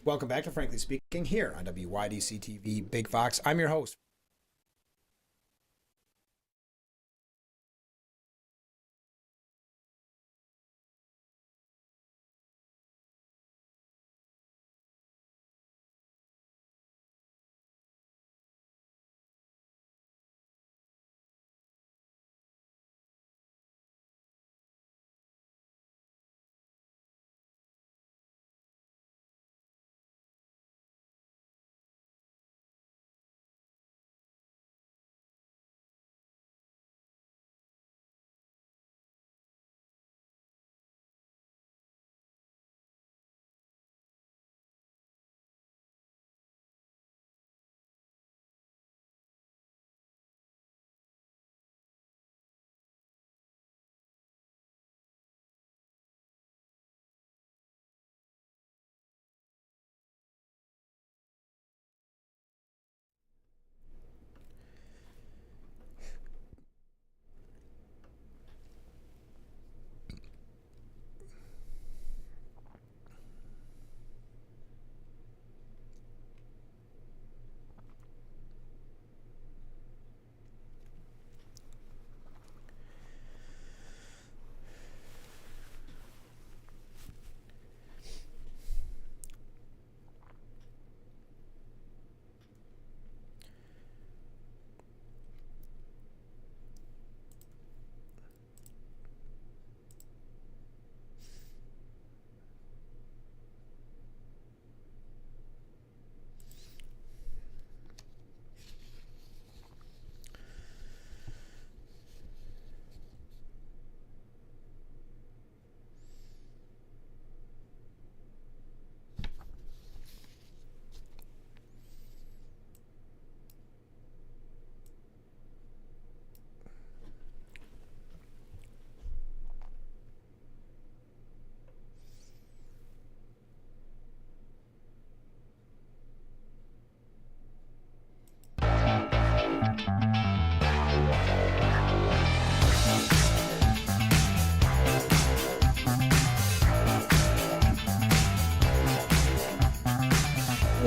Welcome back to Frankly Speaking here on WYDC TV Big Fox. I'm your host.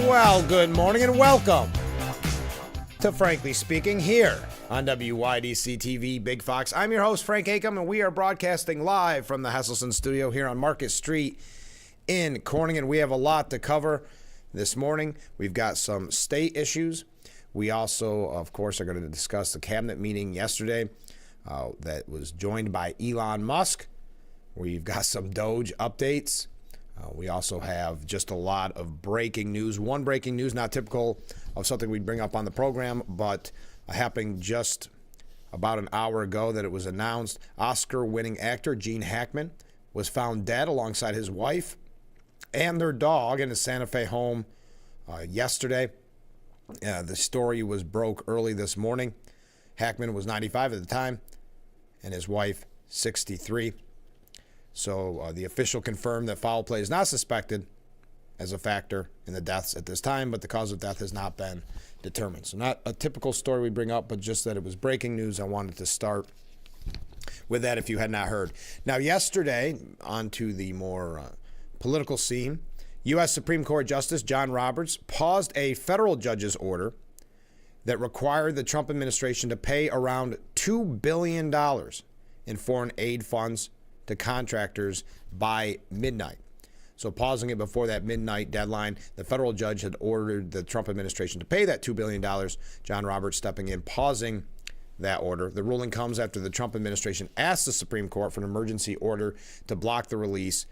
Well, good morning and welcome to Frankly Speaking here on WYDC TV Big Fox. I'm your host, Frank Acom, and we are broadcasting live from the Hesselson studio here on Market Street in Corning, and we have a lot to cover this morning. We've got some state issues. We also, of course, are going to discuss the cabinet meeting yesterday that was joined by Elon Musk. We've got some Doge updates. We also have just a lot of breaking news. One breaking news, not typical of something we'd bring up on the program, but happening just about an hour ago that it was announced. Oscar-winning actor Gene Hackman was found dead alongside his wife and their dog in his Santa Fe home yesterday. The story was broke early this morning. Hackman was 95 at the time, and his wife 63. So the official confirmed that foul play is not suspected as a factor in the deaths at this time, but the cause of death has not been determined. So not a typical story we bring up, but just that it was breaking news. I wanted to start with that if you had not heard. Now, yesterday, onto the more political scene, U.S. Supreme Court Justice John Roberts paused a federal judge's order that required the Trump administration to pay around $2 billion in foreign aid funds to contractors by midnight. So pausing it before that midnight deadline, the federal judge had ordered the Trump administration to pay that $2 billion. John Roberts stepping in, pausing that order. The ruling comes after the Trump administration asked the Supreme Court for an emergency order to block the release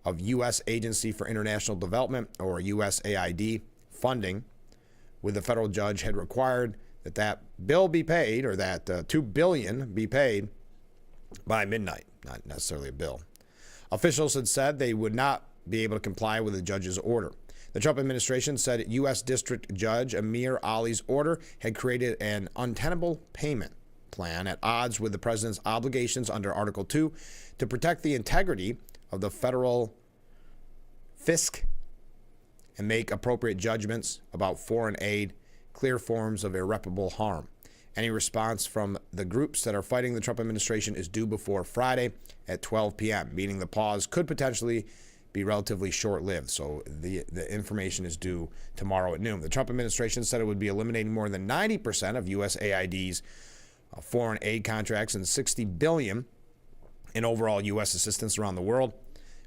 of U.S. Agency for International Development, or USAID, funding, with the federal judge had required that that bill be paid, or that $2 billion be paid by midnight. Not necessarily a bill. Officials had said they would not be able to comply with the judge's order. The Trump administration said U.S. District Judge Amir Ali's order had created an untenable payment plan at odds with the president's obligations under Article 2 to protect the integrity of the federal fisc and make appropriate judgments about foreign aid, clear forms of irreparable harm. Any response from the groups that are fighting the Trump administration is due before Friday at 12 p.m., meaning the pause could potentially be relatively short-lived. So the information is due tomorrow at noon. The Trump administration said it would be eliminating more than 90% of USAID's foreign aid contracts and $60 billion in overall U.S. assistance around the world,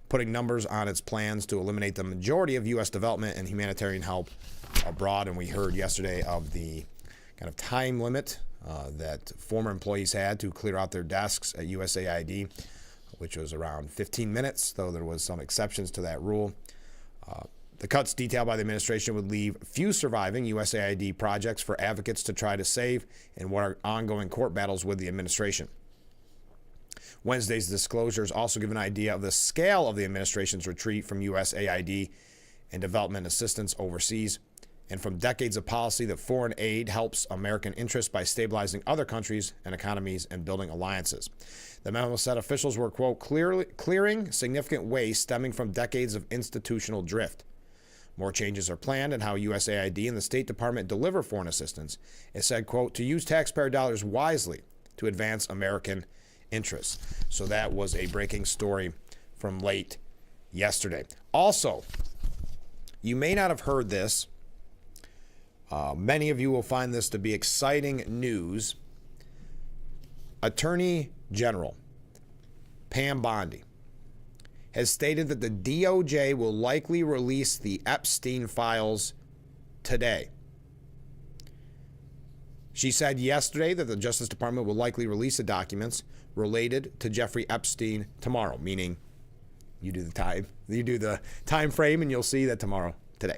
putting numbers on its plans to eliminate the majority of U.S. development and humanitarian help abroad. And we heard yesterday of the kind of time limit that former employees had to clear out their desks at USAID, which was around 15 minutes, though there was some exceptions to that rule. The cuts detailed by the administration would leave few surviving USAID projects for advocates to try to save in what are ongoing court battles with the administration. Wednesday's disclosures also give an idea of the scale of the administration's retreat from USAID and development assistance overseas, and from decades of policy that foreign aid helps American interests by stabilizing other countries and economies and building alliances. The memo said officials were, quote, clearing significant waste stemming from decades of institutional drift. More changes are planned in how USAID and the State Department deliver foreign assistance. It said, quote, to use taxpayer dollars wisely to advance American interests. So that was a breaking story from late yesterday. Also, you may not have heard this. Many of you will find this to be exciting news. Attorney General Pam Bondi has stated that the DOJ will likely release the Epstein files today. She said yesterday that the Justice Department will likely release the documents related to Jeffrey Epstein tomorrow, meaning you do the time frame and you'll see that today,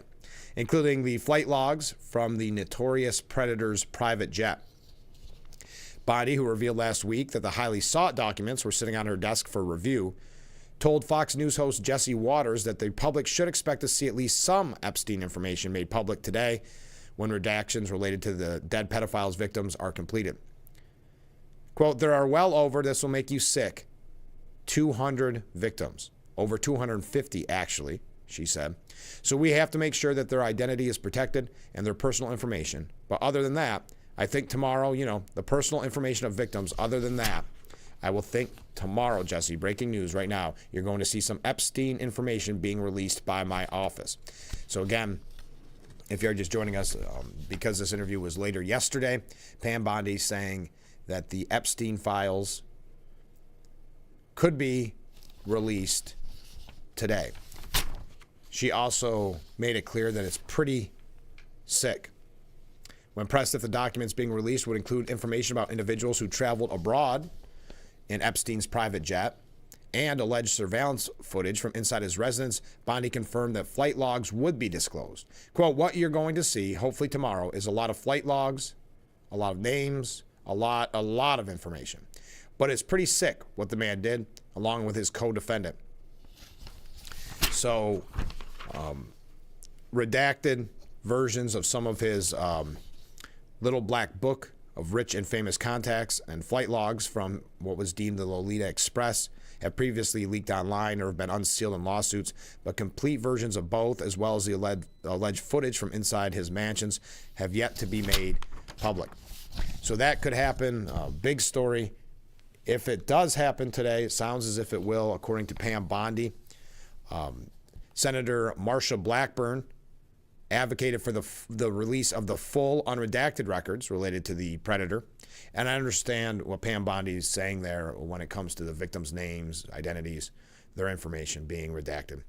including the flight logs from the notorious predator's private jet. Bondi, who revealed last week that the highly sought documents were sitting on her desk for review, told Fox News host Jesse Waters that the public should expect to see at least some Epstein information made public today when redactions related to the dead pedophiles' victims are completed. Quote, there are well over, this will make you sick, 200 victims. Over 250, actually, she said. So we have to make sure that their identity is protected and their personal information. But other than that, I think tomorrow, the personal information of victims, other than that, I will think tomorrow, Jesse, breaking news right now, you're going to see some Epstein information being released by my office. So again, if you're just joining us, because this interview was later yesterday, Pam Bondi saying that the Epstein files could be released today. She also made it clear that it's pretty sick. When pressed if the documents being released would include information about individuals who traveled abroad in Epstein's private jet and alleged surveillance footage from inside his residence, Bondi confirmed that flight logs would be disclosed. Quote, what you're going to see, hopefully tomorrow, is a lot of flight logs, a lot of names, a lot of information. But it's pretty sick what the man did, along with his co-defendant. So, redacted versions of some of his little black book of rich and famous contacts and flight logs from what was deemed the Lolita Express have previously leaked online or have been unsealed in lawsuits, but complete versions of both, as well as the alleged footage from inside his mansions, have yet to be made public. So that could happen. Big story. If it does happen today, it sounds as if it will, according to Pam Bondi. Senator Marsha Blackburn advocated for the release of the full unredacted records related to the predator. And I understand what Pam Bondi is saying there when it comes to the victims' names, identities, their information being redacted.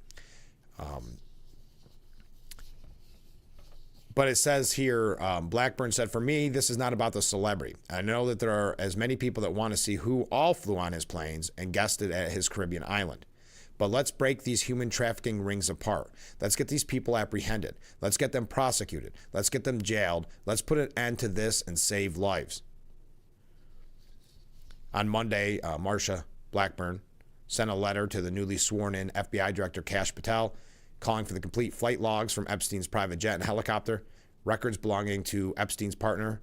But it says here, Blackburn said, for me, this is not about the celebrity. I know that there are as many people that want to see who all flew on his planes and guested at his Caribbean island. But let's break these human trafficking rings apart. Let's get these people apprehended. Let's get them prosecuted. Let's get them jailed. Let's put an end to this and save lives. On Monday, Marsha Blackburn sent a letter to the newly sworn-in FBI Director Kash Patel calling for the complete flight logs from Epstein's private jet and helicopter, records belonging to Epstein's partner,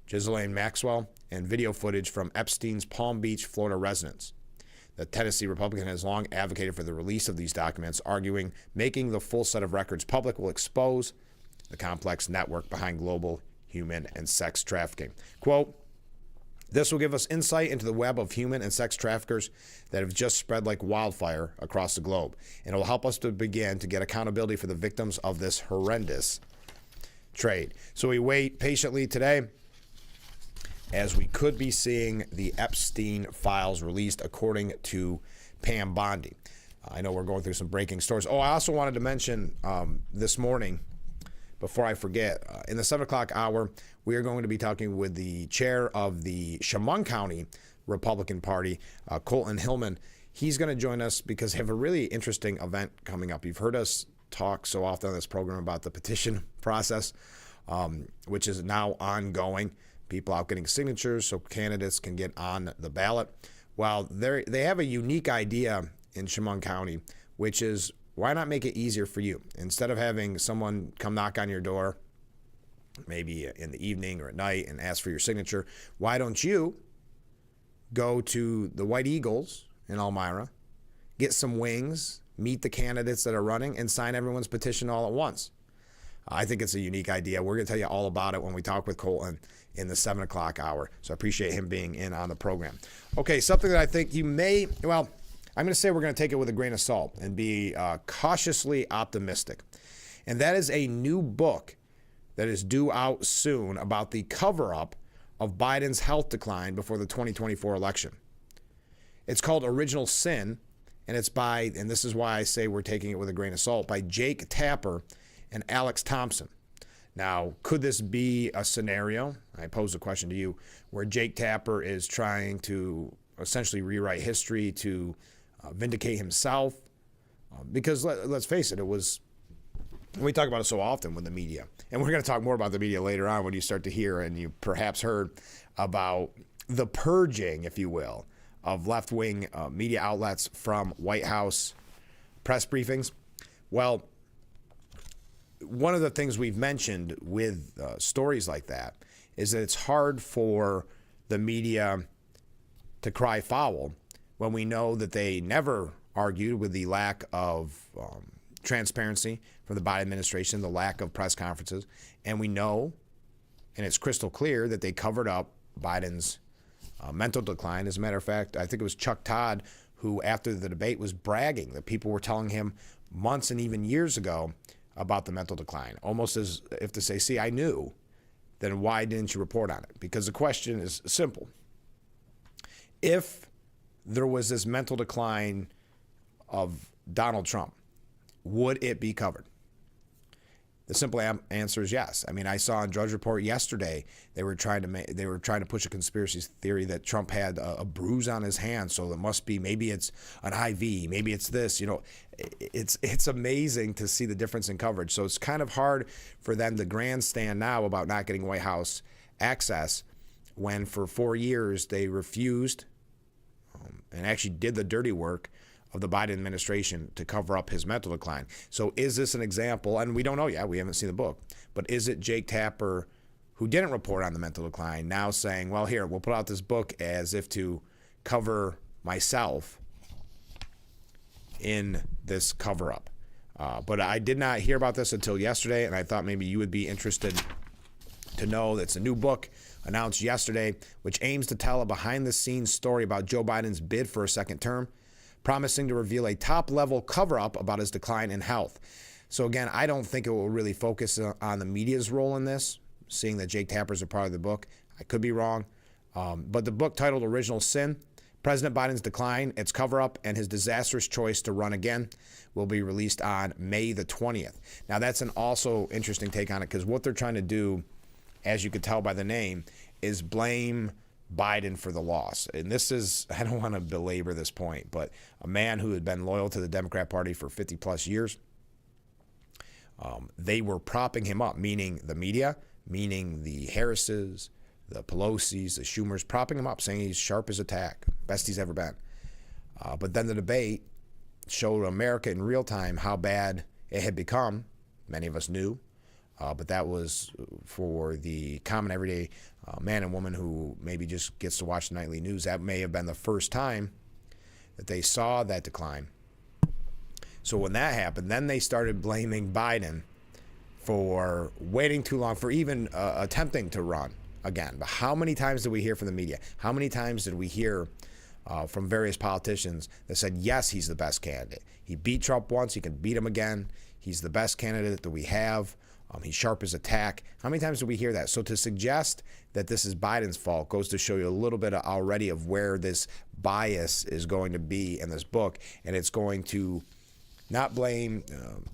Ghislaine Maxwell, and video footage from Epstein's Palm Beach, Florida residence. The Tennessee Republican has long advocated for the release of these documents, arguing making the full set of records public will expose the complex network behind global human and sex trafficking. Quote, This will give us insight into the web of human and sex traffickers that have just spread like wildfire across the globe. And it will help us to begin to get accountability for the victims of this horrendous trade. So we wait patiently today as we could be seeing the Epstein files released according to Pam Bondi. I know we're going through some breaking stories. Oh, I also wanted to mention this morning, before I forget, in the 7 o'clock hour, we are going to be talking with the chair of the Chemung County Republican Party, Colton Hillman. He's going to join us because they have a really interesting event coming up. You've heard us talk so often on this program about the petition process, which is now ongoing. People out getting signatures so candidates can get on the ballot. Well, they have a unique idea in Chemung County, which is, why not make it easier for you? Instead of having someone come knock on your door, maybe in the evening or at night, and ask for your signature, why don't you go to the White Eagles in Elmira, get some wings, meet the candidates that are running, and sign everyone's petition all at once? I think it's a unique idea. We're going to tell you all about it when we talk with Colton in the 7 o'clock hour. So I appreciate him being in on the program. Okay, something that I think you may, well, I'm going to say we're going to take it with a grain of salt and be cautiously optimistic. And that is a new book that is due out soon about the cover-up of Biden's health decline before the 2024 election. It's called Original Sin, and it's by, and this is why I say we're taking it with a grain of salt, by Jake Tapper and Alex Thompson. Now, could this be a scenario, I pose a question to you, where Jake Tapper is trying to essentially rewrite history to vindicate himself? Because let's face it, we talk about it so often with the media, and we're going to talk more about the media later on when you start to hear, and you perhaps heard about the purging, if you will, of left-wing media outlets from White House press briefings. Well, one of the things we've mentioned with stories like that is that it's hard for the media to cry foul when we know that they never argued with the lack of transparency from the Biden administration, the lack of press conferences, and we know, and it's crystal clear, that they covered up Biden's mental decline. As a matter of fact, I think it was Chuck Todd who, after the debate, was bragging that people were telling him months and even years ago about the mental decline, almost as if to say, see, I knew, then why didn't you report on it? Because the question is simple. If there was this mental decline of Donald Trump, would it be covered? The simple answer is yes. I mean, I saw on Drudge Report yesterday they were trying to push a conspiracy theory that Trump had a bruise on his hand, so it must be, maybe it's an IV, maybe it's this. You know, it's amazing to see the difference in coverage. So it's kind of hard for them to grandstand now about not getting White House access when for 4 years they refused and actually did the dirty work of the Biden administration to cover up his mental decline. So is this an example? And we don't know yet. We haven't seen the book. But is it Jake Tapper, who didn't report on the mental decline, now saying, well, here, we'll put out this book as if to cover myself in this cover-up? But I did not hear about this until yesterday, and I thought maybe you would be interested to know that it's a new book announced yesterday, which aims to tell a behind-the-scenes story about Joe Biden's bid for a second term, promising to reveal a top-level cover-up about his decline in health. So again, I don't think it will really focus on the media's role in this, seeing that Jake Tapper's a part of the book. I could be wrong. But the book, titled Original Sin, President Biden's Decline, Its Cover-Up, and His Disastrous Choice to Run Again, will be released on May the 20th. Now, that's an also interesting take on it, because what they're trying to do, as you could tell by the name, is blame Biden for the loss. And this is, I don't want to belabor this point, but a man who had been loyal to the Democrat Party for 50 plus years, they were propping him up, meaning the media, meaning the Harrises, the Pelosi's, the Schumers, propping him up, saying he's sharp as a tack, best he's ever been. But then the debate showed America in real time how bad it had become. Many of us knew, but that was for the common everyday man and woman who maybe just gets to watch the nightly news. That may have been the first time that they saw that decline. So when that happened, then they started blaming Biden for waiting too long, for even attempting to run again. But how many times did we hear from the media? How many times did we hear from various politicians that said, yes, he's the best candidate. He beat Trump once. He can beat him again. He's the best candidate that we have. He's sharp as a tack. How many times do we hear that? So to suggest that this is Biden's fault goes to show you a little bit already of where this bias is going to be in this book. And it's going to not blame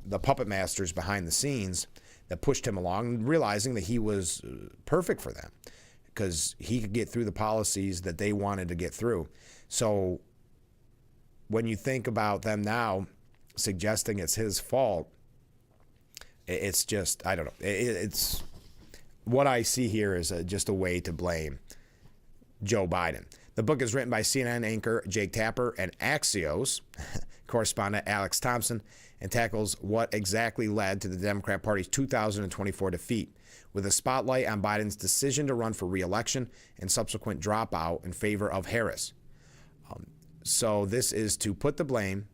the puppet masters behind the scenes that pushed him along, realizing that he was perfect for them because he could get through the policies that they wanted to get through. So when you think about them now suggesting it's his fault, it's just, I don't know. It's what I see here is just a way to blame Joe Biden. The book is written by CNN anchor Jake Tapper and Axios correspondent Alex Thompson and tackles what exactly led to the Democrat Party's 2024 defeat, with a spotlight on Biden's decision to run for re-election and subsequent dropout in favor of Harris. So this is to put the blame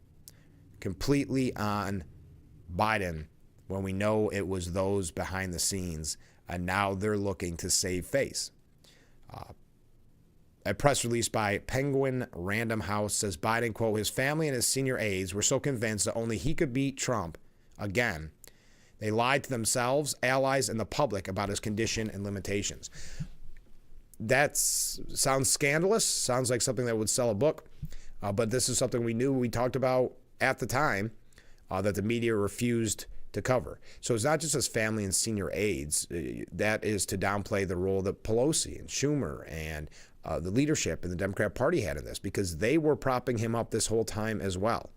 completely on Biden when we know it was those behind the scenes, and now they're looking to save face. A press release by Penguin Random House says Biden, quote, his family and his senior aides were so convinced that only he could beat Trump again. They lied to themselves, allies, and the public about his condition and limitations. That sounds scandalous, sounds like something that would sell a book, but this is something we knew, we talked about at the time, that the media refused to cover. So it's not just his family and senior aides. That is to downplay the role that Pelosi and Schumer and the leadership in the Democrat Party had in this, because they were propping him up this whole time as well.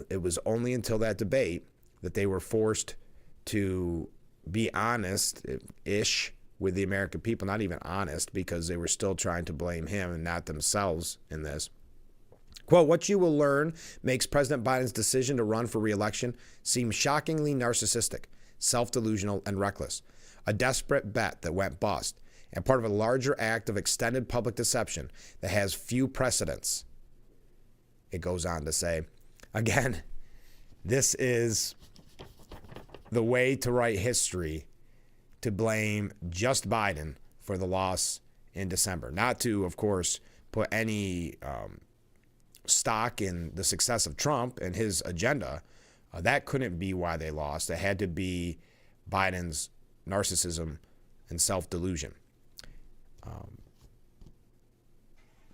It was only until that debate that they were forced to be honest-ish with the American people, not even honest, because they were still trying to blame him and not themselves in this. Quote, what you will learn makes President Biden's decision to run for re-election seem shockingly narcissistic, self-delusional, and reckless. A desperate bet that went bust, and part of a larger act of extended public deception that has few precedents. It goes on to say, again, this is the way to write history, to blame just Biden for the loss in December. Not to, of course, put any stock in the success of Trump and his agenda. That couldn't be why they lost. It had to be Biden's narcissism and self-delusion.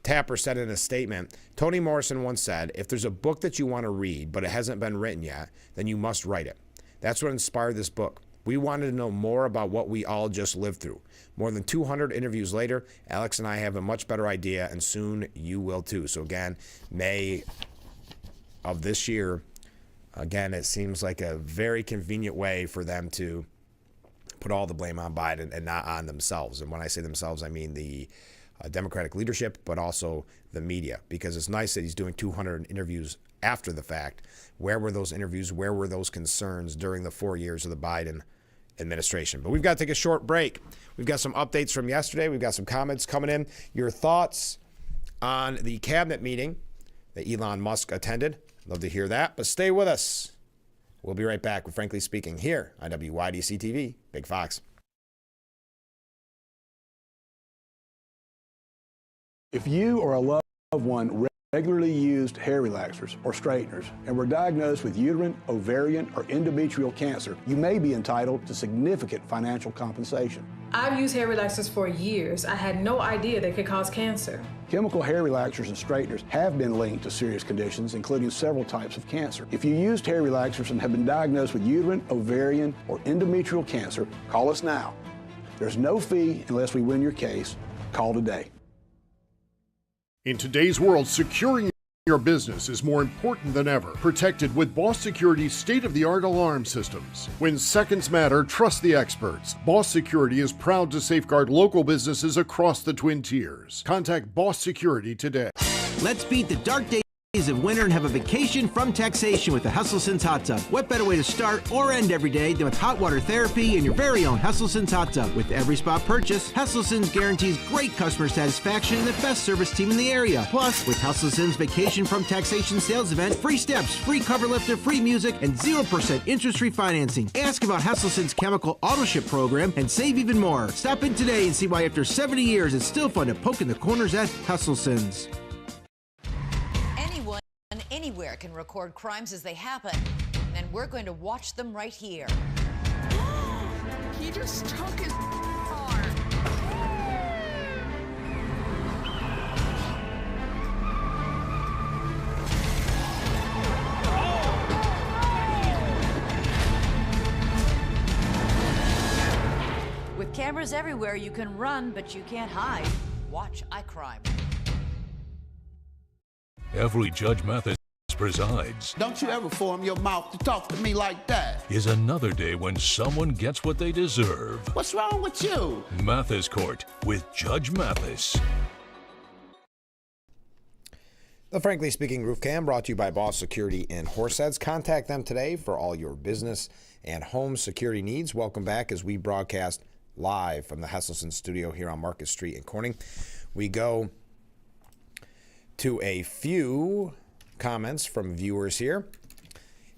Tapper said in a statement, Toni Morrison once said, if there's a book that you want to read, but it hasn't been written yet, then you must write it. That's what inspired this book. We wanted to know more about what we all just lived through. More than 200 interviews later, Alex and I have a much better idea, and soon you will too. So again, May of this year, again, it seems like a very convenient way for them to put all the blame on Biden and not on themselves. And when I say themselves, I mean the Democratic leadership, but also the media, because it's nice that he's doing 200 interviews after the fact. Where were those interviews? Where were those concerns during the 4 years of the Biden administration? But we've got to take a short break. We've got some updates from yesterday. We've got some comments coming in. Your thoughts on the cabinet meeting that Elon Musk attended. Love to hear that, but stay with us. We'll be right back with Frankly Speaking here on WYDC TV, Big Fox. If you or a loved one regularly used hair relaxers or straighteners and were diagnosed with uterine, ovarian, or endometrial cancer, you may be entitled to significant financial compensation. I've used hair relaxers for years. I had no idea they could cause cancer. Chemical hair relaxers and straighteners have been linked to serious conditions, including several types of cancer. If you used hair relaxers and have been diagnosed with uterine, ovarian, or endometrial cancer, call us now. There's no fee unless we win your case. Call today. In today's world, securing your business is more important than ever. Protected with Boss Security's state-of-the-art alarm systems. When seconds matter, trust the experts. Boss Security is proud to safeguard local businesses across the Twin Tiers. Contact Boss Security today. Let's beat the dark days of winter and have a vacation from taxation with the Hesselson's Hot Tub. What better way to start or end every day than with hot water therapy in your very own Hesselson's Hot Tub? With every spot purchase, Hesselson's guarantees great customer satisfaction and the best service team in the area. Plus, with Hesselson's Vacation from Taxation sales event, free steps, free cover lifter, free music, and 0% interest-free financing. Ask about Hesselson's chemical auto ship program and save even more. Stop in today and see why after 70 years it's still fun to poke in the corners at Hesselson's. Anywhere can record crimes as they happen, and we're going to watch them right here. He just took his car. With cameras everywhere, you can run, but you can't hide. Watch iCrime. Every Judge Mathis presides. Don't you ever form your mouth to talk to me like that. Is another day when someone gets what they deserve. What's wrong with you? Mathis Court with Judge Mathis. The Frankly Speaking Roof Cam brought to you by Boss Security in Horseheads. Contact them today for all your business and home security needs. Welcome back as we broadcast live from the Hesselson studio here on Market Street in Corning. We go to a few comments from viewers here.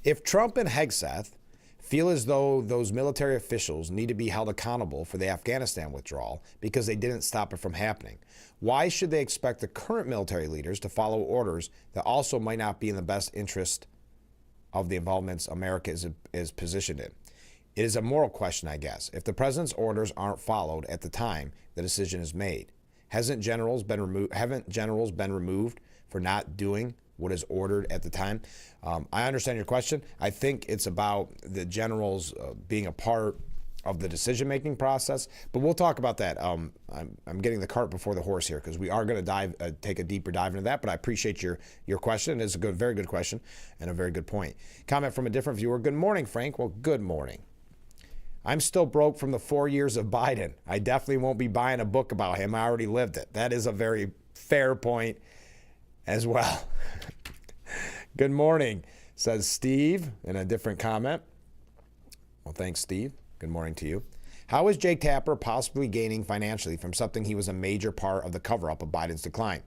If Trump and Hegseth feel as though those military officials need to be held accountable for the Afghanistan withdrawal because they didn't stop it from happening, why should they expect the current military leaders to follow orders that also might not be in the best interest of the involvements America is positioned in? It is a moral question, I guess. If the president's orders aren't followed at the time the decision is made, haven't generals been removed for not doing what is ordered at the time? I understand your question. I think it's about the generals being a part of the decision-making process, but we'll talk about that. I'm getting the cart before the horse here because we are going to take a deeper dive into that, but I appreciate your question. It's a very good question and a very good point. Comment from a different viewer. Good morning, Frank. Well, good morning. I'm still broke from the 4 years of Biden. I definitely won't be buying a book about him. I already lived it. That is a very fair point as well. Good morning, says Steve in a different comment. Well, thanks, Steve. Good morning to you. How is Jake Tapper possibly gaining financially from something he was a major part of the cover-up of Biden's decline?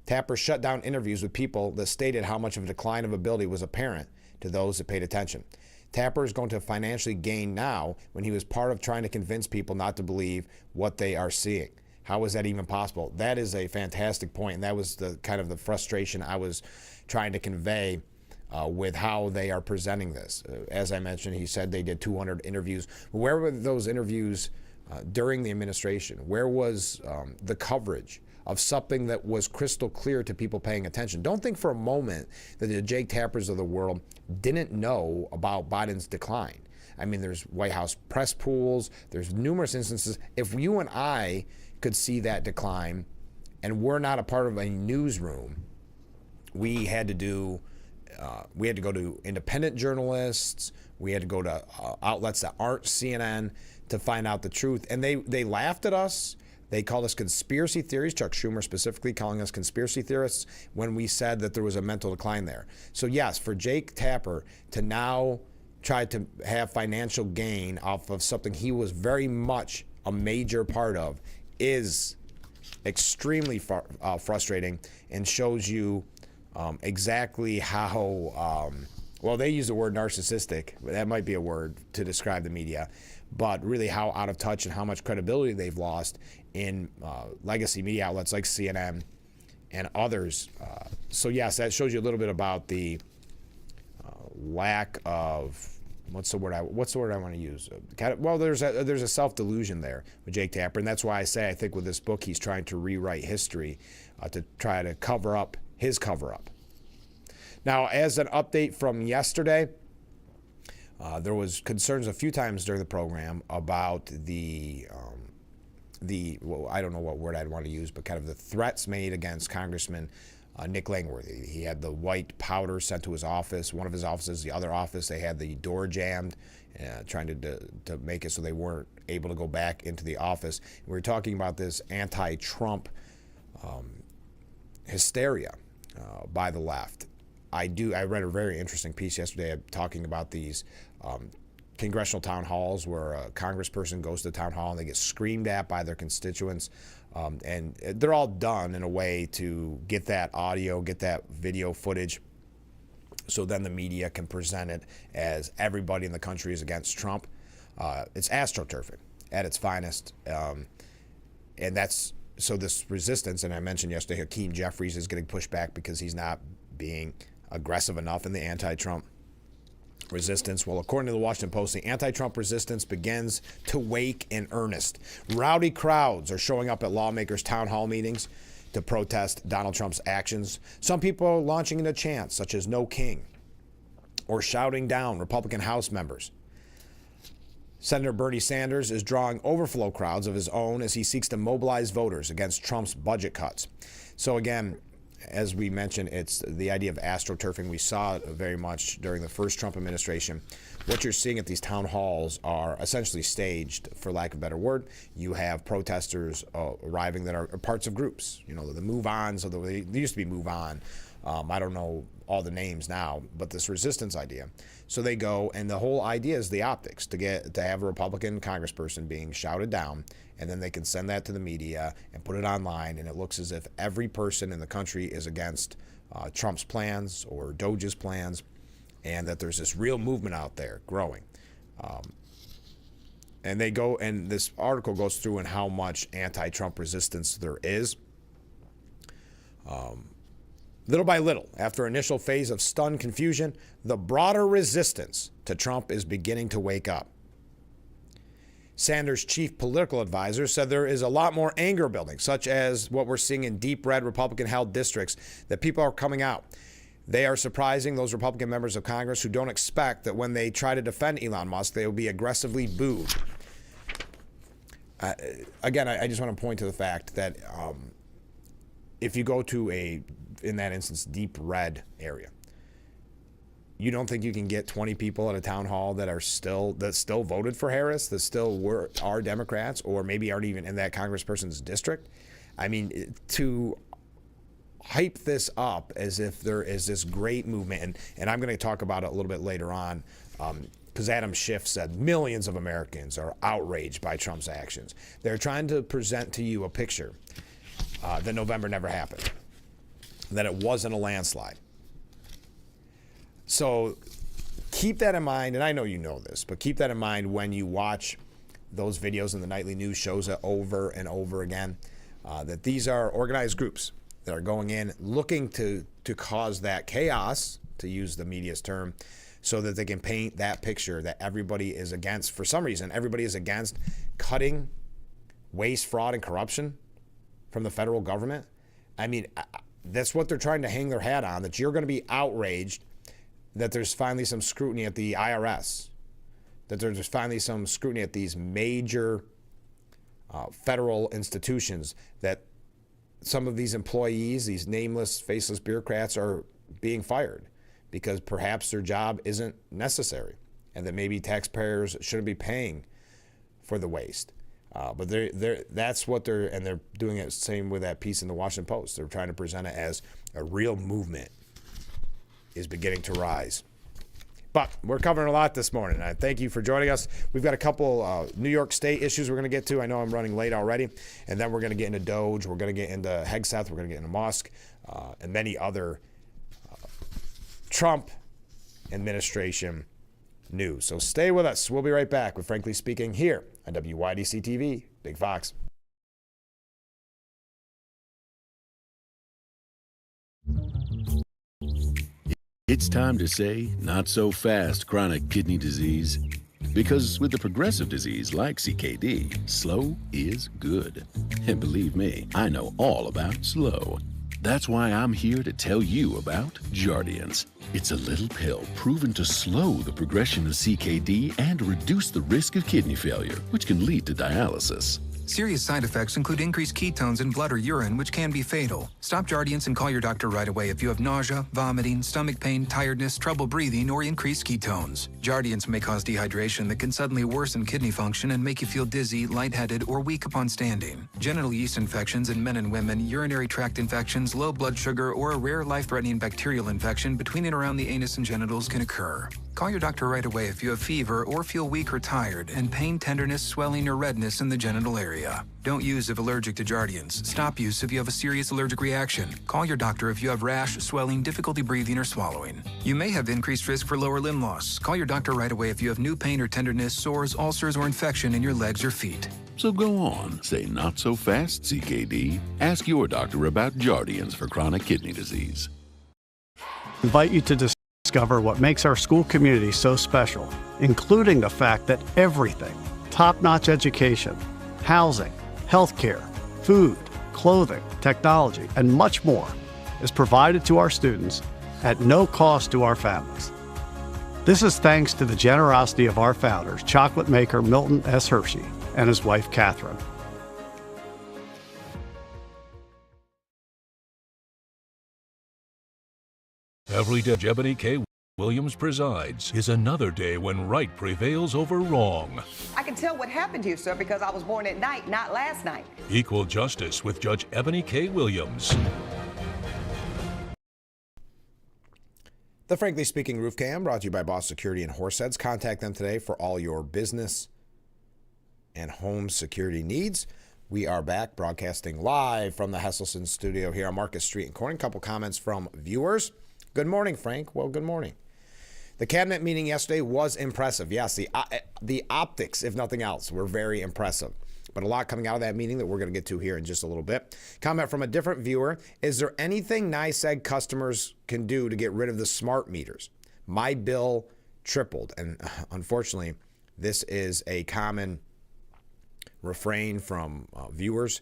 Tapper shut down interviews with people that stated how much of a decline of ability was apparent to those that paid attention. Tapper is going to financially gain now when he was part of trying to convince people not to believe what they are seeing. How is that even possible? That is a fantastic point, and that was the kind of the frustration I was trying to convey with how they are presenting this. As I mentioned, he said they did 200 interviews. Where were those interviews during the administration? Where was the coverage of something that was crystal clear to people paying attention? Don't think for a moment that the Jake Tappers of the world didn't know about Biden's decline. I mean, there's White House press pools. There's numerous instances. If you and I could see that decline and we're not a part of a newsroom, we had to go to independent journalists. We had to go to outlets that aren't CNN to find out the truth. And they laughed at us. They called us conspiracy theories, Chuck Schumer specifically calling us conspiracy theorists when we said that there was a mental decline there. So yes, for Jake Tapper to now try to have financial gain off of something he was very much a major part of is extremely frustrating and shows you exactly how, well, they use the word narcissistic. That might be a word to describe the media, but really how out of touch and how much credibility they've lost in legacy media outlets like CNN and others. So yes, that shows you a little bit about the lack of, what's the word I want to use? Well, there's a self-delusion there with Jake Tapper, and that's why I say I think with this book he's trying to rewrite history to try to cover up his cover-up. Now, as an update from yesterday, there was concerns a few times during the program about well, I don't know what word I'd want to use, but kind of the threats made against Congressman Nick Langworthy. He had the white powder sent to his office, one of his offices, the other office, they had the door jammed, trying to make it so they weren't able to go back into the office. We were talking about this anti-Trump hysteria by the left. I read a very interesting piece yesterday talking about these congressional town halls where a congressperson goes to the town hall and they get screamed at by their constituents. And they're all done in a way to get that audio, get that video footage, so then the media can present it as everybody in the country is against Trump. It's astroturfing at its finest. And that's so this resistance, and I mentioned yesterday, Hakeem Jeffries is getting pushed back because he's not being aggressive enough in the anti-Trump resistance. Well, according to the Washington Post, the anti-Trump resistance begins to wake in earnest. Rowdy crowds are showing up at lawmakers' town hall meetings to protest Donald Trump's actions. Some people are launching into chants such as "No King" or shouting down Republican House members. Senator Bernie Sanders is drawing overflow crowds of his own as he seeks to mobilize voters against Trump's budget cuts. So again, as we mentioned, it's the idea of astroturfing. We saw it very much during the first Trump administration. What you're seeing at these town halls are essentially staged, for lack of a better word. You have protesters arriving that are parts of groups. You know, the move-ons, they used to be Move On. I don't know all the names now, but this resistance idea. So they go, and the whole idea is the optics, to have a Republican congressperson being shouted down, and then they can send that to the media and put it online, and it looks as if every person in the country is against Trump's plans or Doge's plans, and that there's this real movement out there growing. And they go, and this article goes through and how much anti-Trump resistance there is. Little by little, after initial phase of stunned confusion, the broader resistance to Trump is beginning to wake up. Sanders' chief political advisor said there is a lot more anger building, such as what we're seeing in deep red Republican-held districts, that people are coming out. They are surprising those Republican members of Congress who don't expect that when they try to defend Elon Musk, they will be aggressively booed. Again, I just want to point to the fact that if you go to in that instance, deep red area, you don't think you can get 20 people at a town hall that still voted for Harris, that still are Democrats, or maybe aren't even in that congressperson's district? I mean, to hype this up as if there is this great movement, and I'm going to talk about it a little bit later on, because Adam Schiff said millions of Americans are outraged by Trump's actions. They're trying to present to you a picture that November never happened, that it wasn't a landslide. So keep that in mind, and I know you know this, but keep that in mind when you watch those videos in the nightly news shows over and over again, that these are organized groups that are going in looking to cause that chaos, to use the media's term, so that they can paint that picture that everybody is against. For some reason, everybody is against cutting waste, fraud, and corruption from the federal government. I mean, that's what they're trying to hang their hat on, that you're going to be outraged that there's finally some scrutiny at the IRS, that there's finally some scrutiny at these major federal institutions, that some of these employees, these nameless, faceless bureaucrats, are being fired because perhaps their job isn't necessary, and that maybe taxpayers shouldn't be paying for the waste. But that's what they're doing it. Same with that piece in the Washington Post. They're trying to present it as a real movement is beginning to rise. But we're covering a lot this morning. I thank you for joining us. We've got a couple New York State issues we're going to get to. I know I'm running late already. And then we're going to get into Doge. We're going to get into Hegseth. We're going to get into Musk and many other Trump administration news. So stay with us. We'll be right back with Frankly Speaking here on WYDC TV, Big Fox. It's time to say not so fast chronic kidney disease. Because with the progressive disease like CKD, slow is good. And believe me, I know all about slow. That's why I'm here to tell you about Jardiance. It's a little pill proven to slow the progression of CKD and reduce the risk of kidney failure, which can lead to dialysis. Serious side effects include increased ketones in blood or urine, which can be fatal. Stop Jardiance and call your doctor right away if you have nausea, vomiting, stomach pain, tiredness, trouble breathing, or increased ketones. Jardiance may cause dehydration that can suddenly worsen kidney function and make you feel dizzy, lightheaded, or weak upon standing. Genital yeast infections in men and women, urinary tract infections, low blood sugar, or a rare life-threatening bacterial infection between and around the anus and genitals can occur. Call your doctor right away if you have fever or feel weak or tired and pain, tenderness, swelling, or redness in the genital area. Don't use if allergic to Jardiance. Stop use if you have a serious allergic reaction. Call your doctor if you have rash, swelling, difficulty breathing, or swallowing. You may have increased risk for lower limb loss. Call your doctor right away if you have new pain or tenderness, sores, ulcers, or infection in your legs or feet. So go on, say not so fast, CKD. Ask your doctor about Jardiance for chronic kidney disease. Invite you to discover what makes our school community so special, including the fact that everything, top-notch education, housing, healthcare, food, clothing, technology, and much more is provided to our students at no cost to our families. This is thanks to the generosity of our founders, chocolate maker Milton S. Hershey and his wife, Catherine. Every day Ebony K. Williams presides is another day when right prevails over wrong. I can tell what happened to you, sir, because I was born at night, not last night. Equal Justice with Judge Ebony K. Williams. The Frankly Speaking Roof Cam brought to you by Boss Security and Horseheads. Contact them today for all your business and home security needs. We are back broadcasting live from the Hesselson studio here on Market Street in Corning. A couple comments from viewers. Good morning, Frank. Well, good morning. The cabinet meeting yesterday was impressive. Yes, the optics, if nothing else, were very impressive. But a lot coming out of that meeting that we're going to get to here in just a little bit. Comment from a different viewer. Is there anything NYSEG customers can do to get rid of the smart meters? My bill tripled. And unfortunately, this is a common refrain from viewers.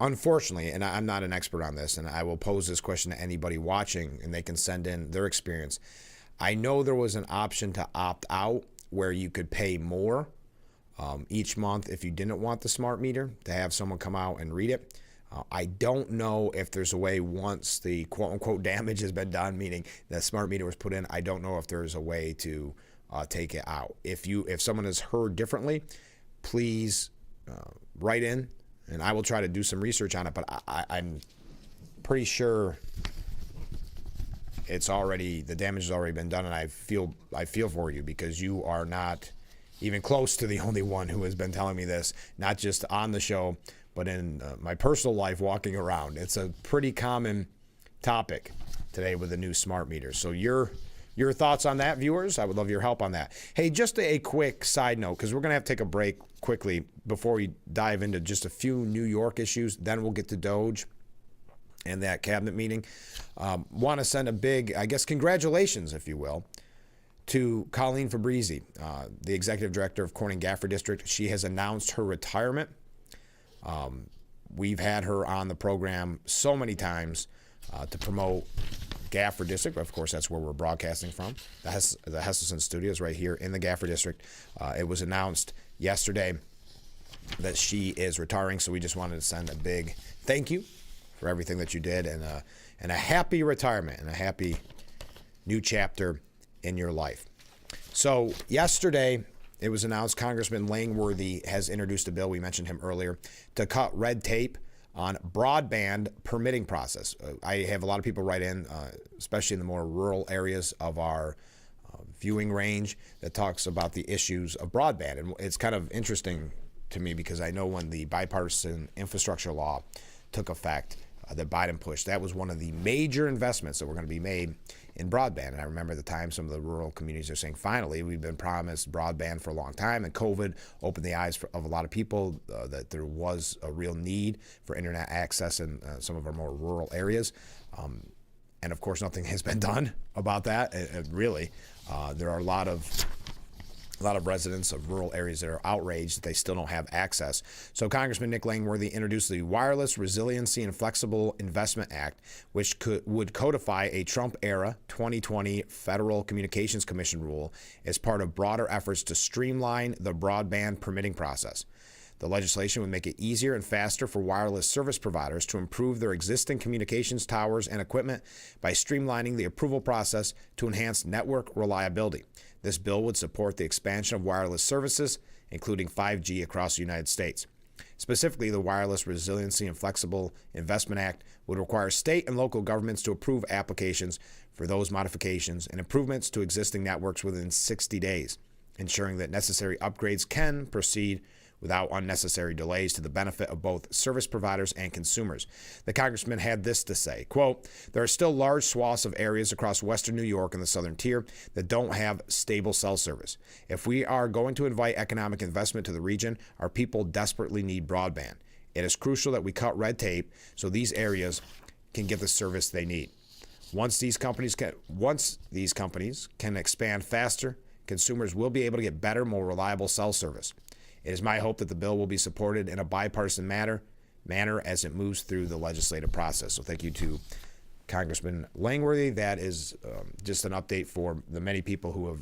Unfortunately, and I'm not an expert on this, and I will pose this question to anybody watching, and they can send in their experience. I know there was an option to opt out where you could pay more each month if you didn't want the smart meter, to have someone come out and read it. I don't know if there's a way, once the quote-unquote damage has been done, meaning the smart meter was put in, I don't know if there's a way to take it out. If someone has heard differently, please write in, and I will try to do some research on it, but I'm pretty sure the damage has already been done, and I feel for you, because you are not even close to the only one who has been telling me this, not just on the show, but in my personal life walking around. It's a pretty common topic today with the new smart meters. So your thoughts on that, viewers? I would love your help on that. Hey, just a quick side note, because we're going to have to take a break quickly before we dive into just a few New York issues. Then we'll get to Doge and that cabinet meeting. Want to send a big, I guess, congratulations, if you will, to Colleen Fabrizi, the executive director of Corning Gafford District. She has announced her retirement. We've had her on the program so many times to promote Gafford District. Of course, that's where we're broadcasting from. The Hesselson Studios right here in the Gafford District. It was announced yesterday that she is retiring, so we just wanted to send a big thank you for everything that you did, and a happy retirement and a happy new chapter in your life. So yesterday, it was announced Congressman Langworthy has introduced a bill, we mentioned him earlier, to cut red tape on broadband permitting process. I have a lot of people write in, especially in the more rural areas of our viewing range, that talks about the issues of broadband. And it's kind of interesting to me, because I know when the bipartisan infrastructure law took effect that Biden pushed, that was one of the major investments that were going to be made in broadband. And I remember at the time some of the rural communities are saying, finally, we've been promised broadband for a long time, and COVID opened the eyes of a lot of people that there was a real need for internet access in some of our more rural areas. And of course, nothing has been done about that. Really, there are a lot of a lot of residents of rural areas that are outraged that they still don't have access. So Congressman Nick Langworthy introduced the Wireless Resiliency and Flexible Investment Act, which would codify a Trump-era 2020 Federal Communications Commission rule as part of broader efforts to streamline the broadband permitting process. The legislation would make it easier and faster for wireless service providers to improve their existing communications towers and equipment by streamlining the approval process to enhance network reliability. This bill would support the expansion of wireless services, including 5G, across the United States. Specifically, the Wireless Resiliency and Flexible Investment Act would require state and local governments to approve applications for those modifications and improvements to existing networks within 60 days, ensuring that necessary upgrades can proceed without unnecessary delays to the benefit of both service providers and consumers. The congressman had this to say, quote, "There are still large swaths of areas across western New York and the southern tier that don't have stable cell service. If we are going to invite economic investment to the region, our people desperately need broadband. It is crucial that we cut red tape so these areas can get the service they need. Once these companies can expand faster, consumers will be able to get better, more reliable cell service. It is my hope that the bill will be supported in a bipartisan manner as it moves through the legislative process." So thank you to Congressman Langworthy. That is just an update for the many people who have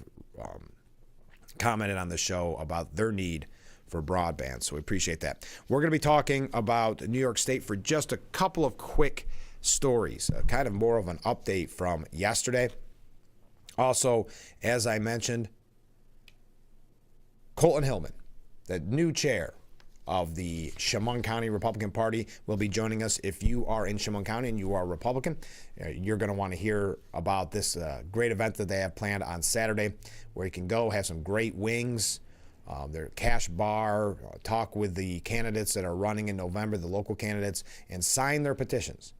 commented on the show about their need for broadband. So we appreciate that. We're going to be talking about New York State for just a couple of quick stories, kind of more of an update from yesterday. Also, as I mentioned, Colton Hillman, the new chair of the Chemung County Republican Party, will be joining us. If you are in Chemung County and you are a Republican, you're going to want to hear about this great event that they have planned on Saturday, where you can go have some great wings, their cash bar, talk with the candidates that are running in November, the local candidates, and sign their petitions.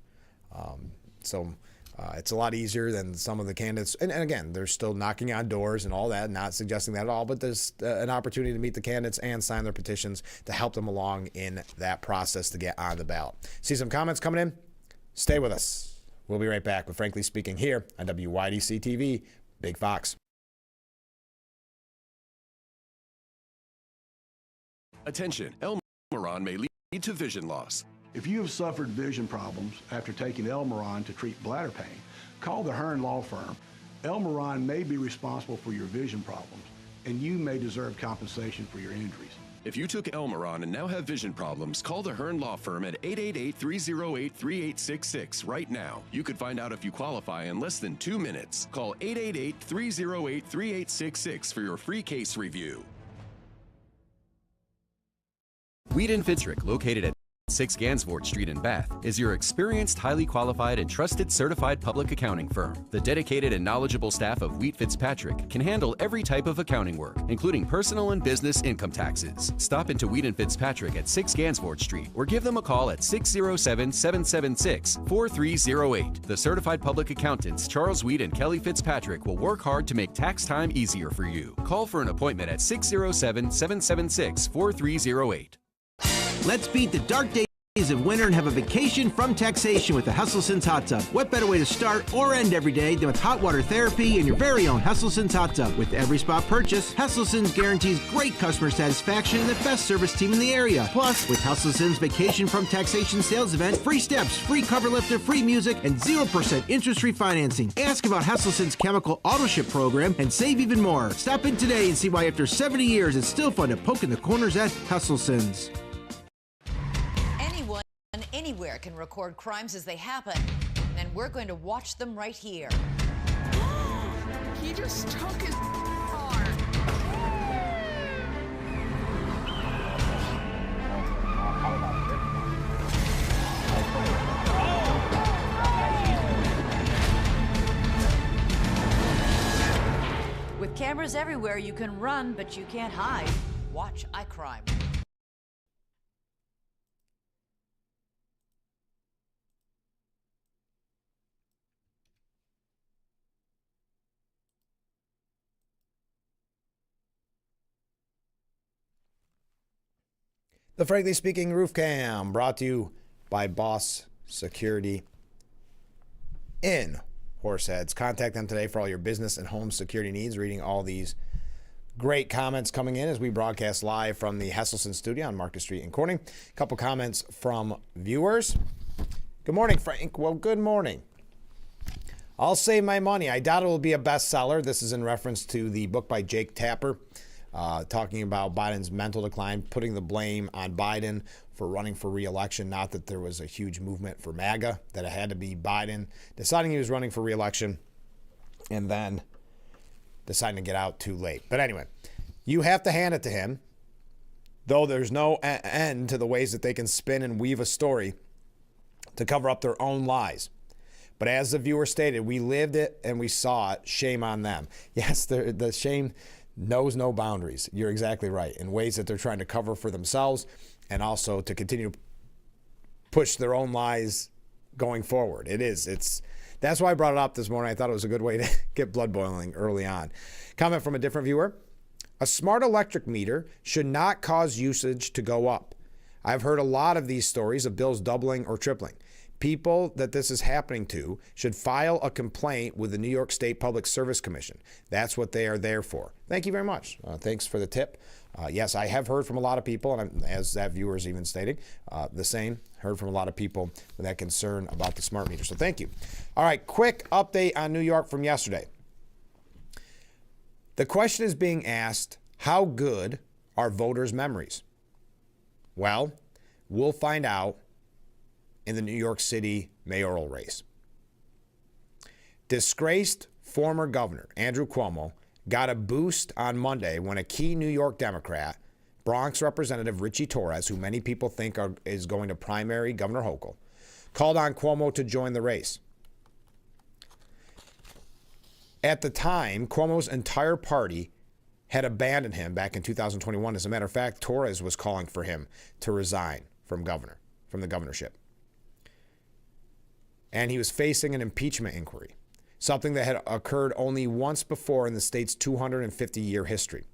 It's a lot easier than some of the candidates. And again, they're still knocking on doors and all that, not suggesting that at all, but there's an opportunity to meet the candidates and sign their petitions to help them along in that process to get on the ballot. See some comments coming in? Stay with us. We'll be right back with Frankly Speaking here on WYDC TV, Big Fox. Attention, Elmeron may lead to vision loss. If you have suffered vision problems after taking Elmeron to treat bladder pain, call the Hearn Law Firm. Elmeron may be responsible for your vision problems, and you may deserve compensation for your injuries. If you took Elmeron and now have vision problems, call the Hearn Law Firm at 888-308-3866 right now. You could find out if you qualify in less than 2 minutes. Call 888-308-3866 for your free case review. Wheaton Fitzrick, located at 6 Gansevoort Street in Bath, is your experienced, highly qualified, and trusted certified public accounting firm. The dedicated and knowledgeable staff of Wheat Fitzpatrick can handle every type of accounting work, including personal and business income taxes. Stop into Wheaton Fitzpatrick at 6 Gansevoort Street or give them a call at 607-776-4308. The certified public accountants Charles Wheat and Kelly Fitzpatrick will work hard to make tax time easier for you. Call for an appointment at 607-776-4308. Let's beat the dark days of winter and have a vacation from taxation with the Hustleton's Hot Tub. What better way to start or end every day than with hot water therapy in your very own Hustleton's Hot Tub? With every spa purchase, Hustleton's guarantees great customer satisfaction and the best service team in the area. Plus, with Hustleton's Vacation from Taxation sales event, free steps, free cover lifter, free music, and 0% interest-free financing. Ask about Hustleton's chemical auto ship program and save even more. Stop in today and see why after 70 years it's still fun to poke in the corners at Hustleton's. Anywhere can record crimes as they happen, and we're going to watch them right here. He just took his car. With cameras everywhere, you can run, but you can't hide. Watch iCrime. The Frankly Speaking Roof Cam, brought to you by Boss Security in Horseheads. Contact them today for all your business and home security needs. Reading all these Great comments coming in as we broadcast live from the Hesselson studio on Market Street in Corning. A couple comments from viewers. Good morning, Frank. Well, good morning. I'll save my money. I doubt it will be a bestseller. This is in reference to the book by Jake Tapper, talking about Biden's mental decline, putting the blame on Biden for running for re-election. Not that there was a huge movement for MAGA, that it had to be Biden deciding he was running for re-election and then deciding to get out too late. But anyway, you have to hand it to him, though there's no end to the ways that they can spin and weave a story to cover up their own lies. But as the viewer stated, we lived it and we saw it. Shame on them. Yes, the shame knows no boundaries. You're exactly right. In ways that they're trying to cover for themselves and also to continue to push their own lies going forward. That's why I brought it up this morning. I thought it was a good way to get blood boiling early on. Comment from a different viewer. A smart electric meter should not cause usage to go up. I've heard a lot of these stories of bills doubling or tripling. People that this is happening to should file a complaint with the New York State Public Service Commission. That's what they are there for. Thank you very much. Thanks for the tip. Yes, I have heard from a lot of people, and as that viewer is even stating, the same. Heard from a lot of people with that concern about the smart meter. So thank you. All right, quick update on New York from yesterday. The question is being asked, how good are voters' memories? Well, we'll find out in the New York City mayoral race. Disgraced former governor Andrew Cuomo got a boost on Monday when a key New York Democrat, Bronx Representative Richie Torres, who many people think is going to primary Governor Hochul, called on Cuomo to join the race. At the time, Cuomo's entire party had abandoned him back in 2021. As a matter of fact, Torres was calling for him to resign from the governorship. And he was facing an impeachment inquiry, something that had occurred only once before in the state's 250-year history.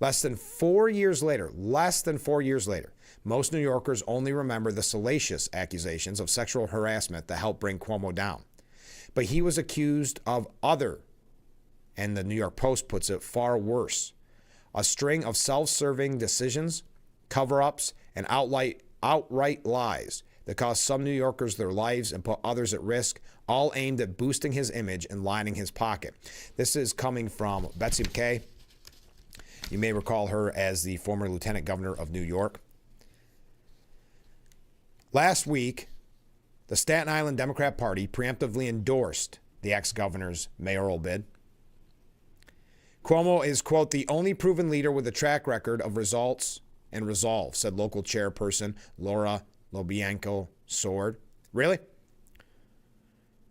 Less than 4 years later, most New Yorkers only remember the salacious accusations of sexual harassment that helped bring Cuomo down. But he was accused of other, and the New York Post puts it far worse, a string of self-serving decisions, cover-ups, and outright lies that cost some New Yorkers their lives and put others at risk, all aimed at boosting his image and lining his pocket. This is coming from Betsy McKay. You may recall her as the former lieutenant governor of New York. Last week, the Staten Island Democrat Party preemptively endorsed the ex-governor's mayoral bid. Cuomo is, quote, the only proven leader with a track record of results and resolve, said local chairperson Laura Lobianco Sword. Really?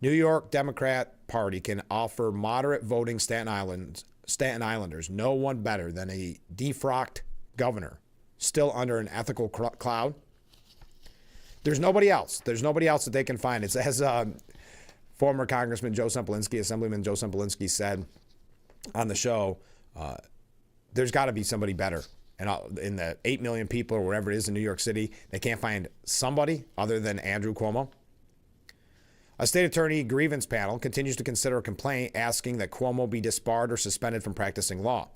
New York Democrat Party can offer moderate voting Staten Islanders no one better than a defrocked governor still under an ethical cloud. There's nobody else. There's nobody else that they can find. It's as former Congressman Joe Semplinsky, Assemblyman Joe Semplinsky said on the show, there's got to be somebody better. And in the 8 million people or wherever it is in New York City, they can't find somebody other than Andrew Cuomo. A state attorney grievance panel continues to consider a complaint asking that Cuomo be disbarred or suspended from practicing law.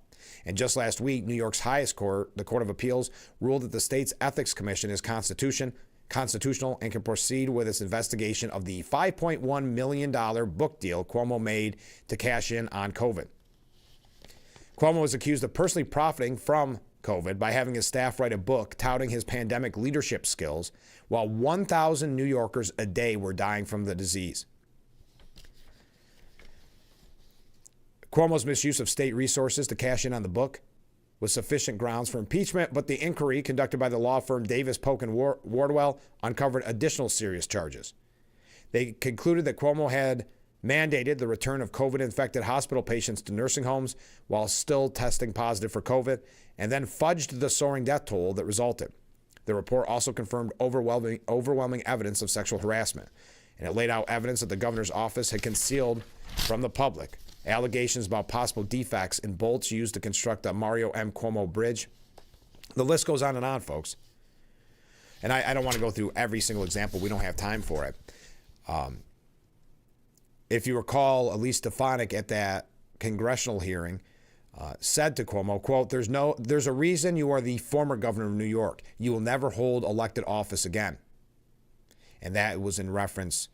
And just last week, New York's highest court, the Court of Appeals, ruled that the state's ethics commission is constitutional and can proceed with its investigation of the $5.1 million book deal Cuomo made to cash in on COVID. Cuomo was accused of personally profiting from COVID by having his staff write a book touting his pandemic leadership skills while 1,000 New Yorkers a day were dying from the disease. Cuomo's misuse of state resources to cash in on the book was sufficient grounds for impeachment, but the inquiry conducted by the law firm Davis, Polk & Wardwell uncovered additional serious charges. They concluded that Cuomo had mandated the return of COVID-infected hospital patients to nursing homes while still testing positive for COVID, and then fudged the soaring death toll that resulted. The report also confirmed overwhelming evidence of sexual harassment, and it laid out evidence that the governor's office had concealed from the public allegations about possible defects in bolts used to construct the Mario M. Cuomo Bridge. The list goes on, folks. And I don't want to go through every single example. We don't have time for it. If you recall, Elise Stefanik at that congressional hearing said to Cuomo, quote, there's a reason you are the former governor of New York. You will never hold elected office again. And that was in reference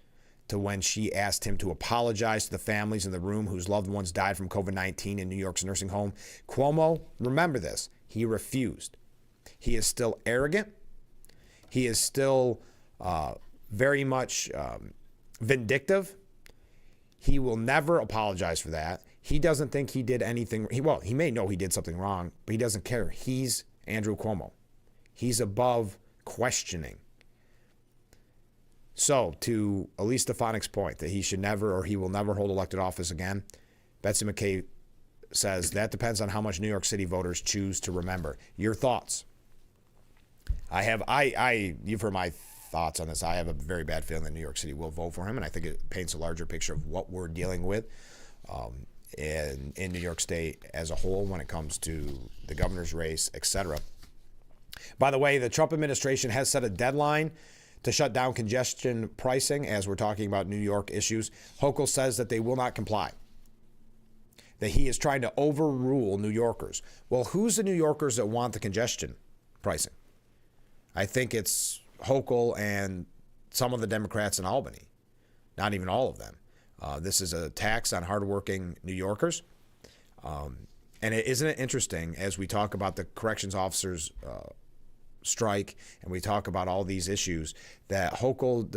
to when she asked him to apologize to the families in the room whose loved ones died from COVID-19 in New York's nursing home. Cuomo, remember this, he refused. He is still arrogant. He is still very much vindictive. He will never apologize for that. He doesn't think he did anything. He may know he did something wrong, but he doesn't care. He's Andrew Cuomo. He's above questioning. So, to Elise Stefanik's point that he should never or he will never hold elected office again, Betsy McKay says that depends on how much New York City voters choose to remember. Your thoughts? You've heard my thoughts on this. I have a very bad feeling that New York City will vote for him, and I think it paints a larger picture of what we're dealing with in New York State as a whole when it comes to the governor's race, etc. By the way, the Trump administration has set a deadline to shut down congestion pricing as we're talking about New York issues. Hochul says that they will not comply, that he is trying to overrule New Yorkers. Well, who's the New Yorkers that want the congestion pricing? I think it's Hochul and some of the Democrats in Albany, not even all of them. This is a tax on hardworking New Yorkers. And isn't it interesting as we talk about the corrections officers strike and we talk about all these issues that Hochul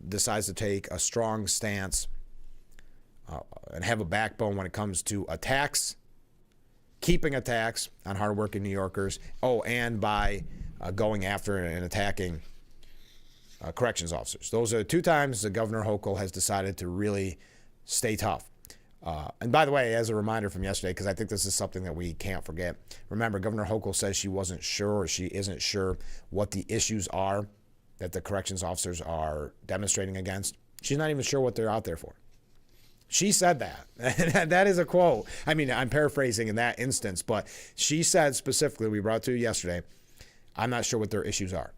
decides to take a strong stance and have a backbone when it comes to a tax, keeping a tax on hardworking New Yorkers. Oh, and by going after and attacking corrections officers. Those are 2 times that Governor Hochul has decided to really stay tough. And by the way, as a reminder from yesterday, because I think this is something that we can't forget, remember Governor Hochul says she wasn't sure or she isn't sure what the issues are that the corrections officers are demonstrating against. She's not even sure what they're out there for. She said that. That is a quote. I mean, I'm paraphrasing in that instance, but she said specifically, we brought to you yesterday, I'm not sure what their issues are.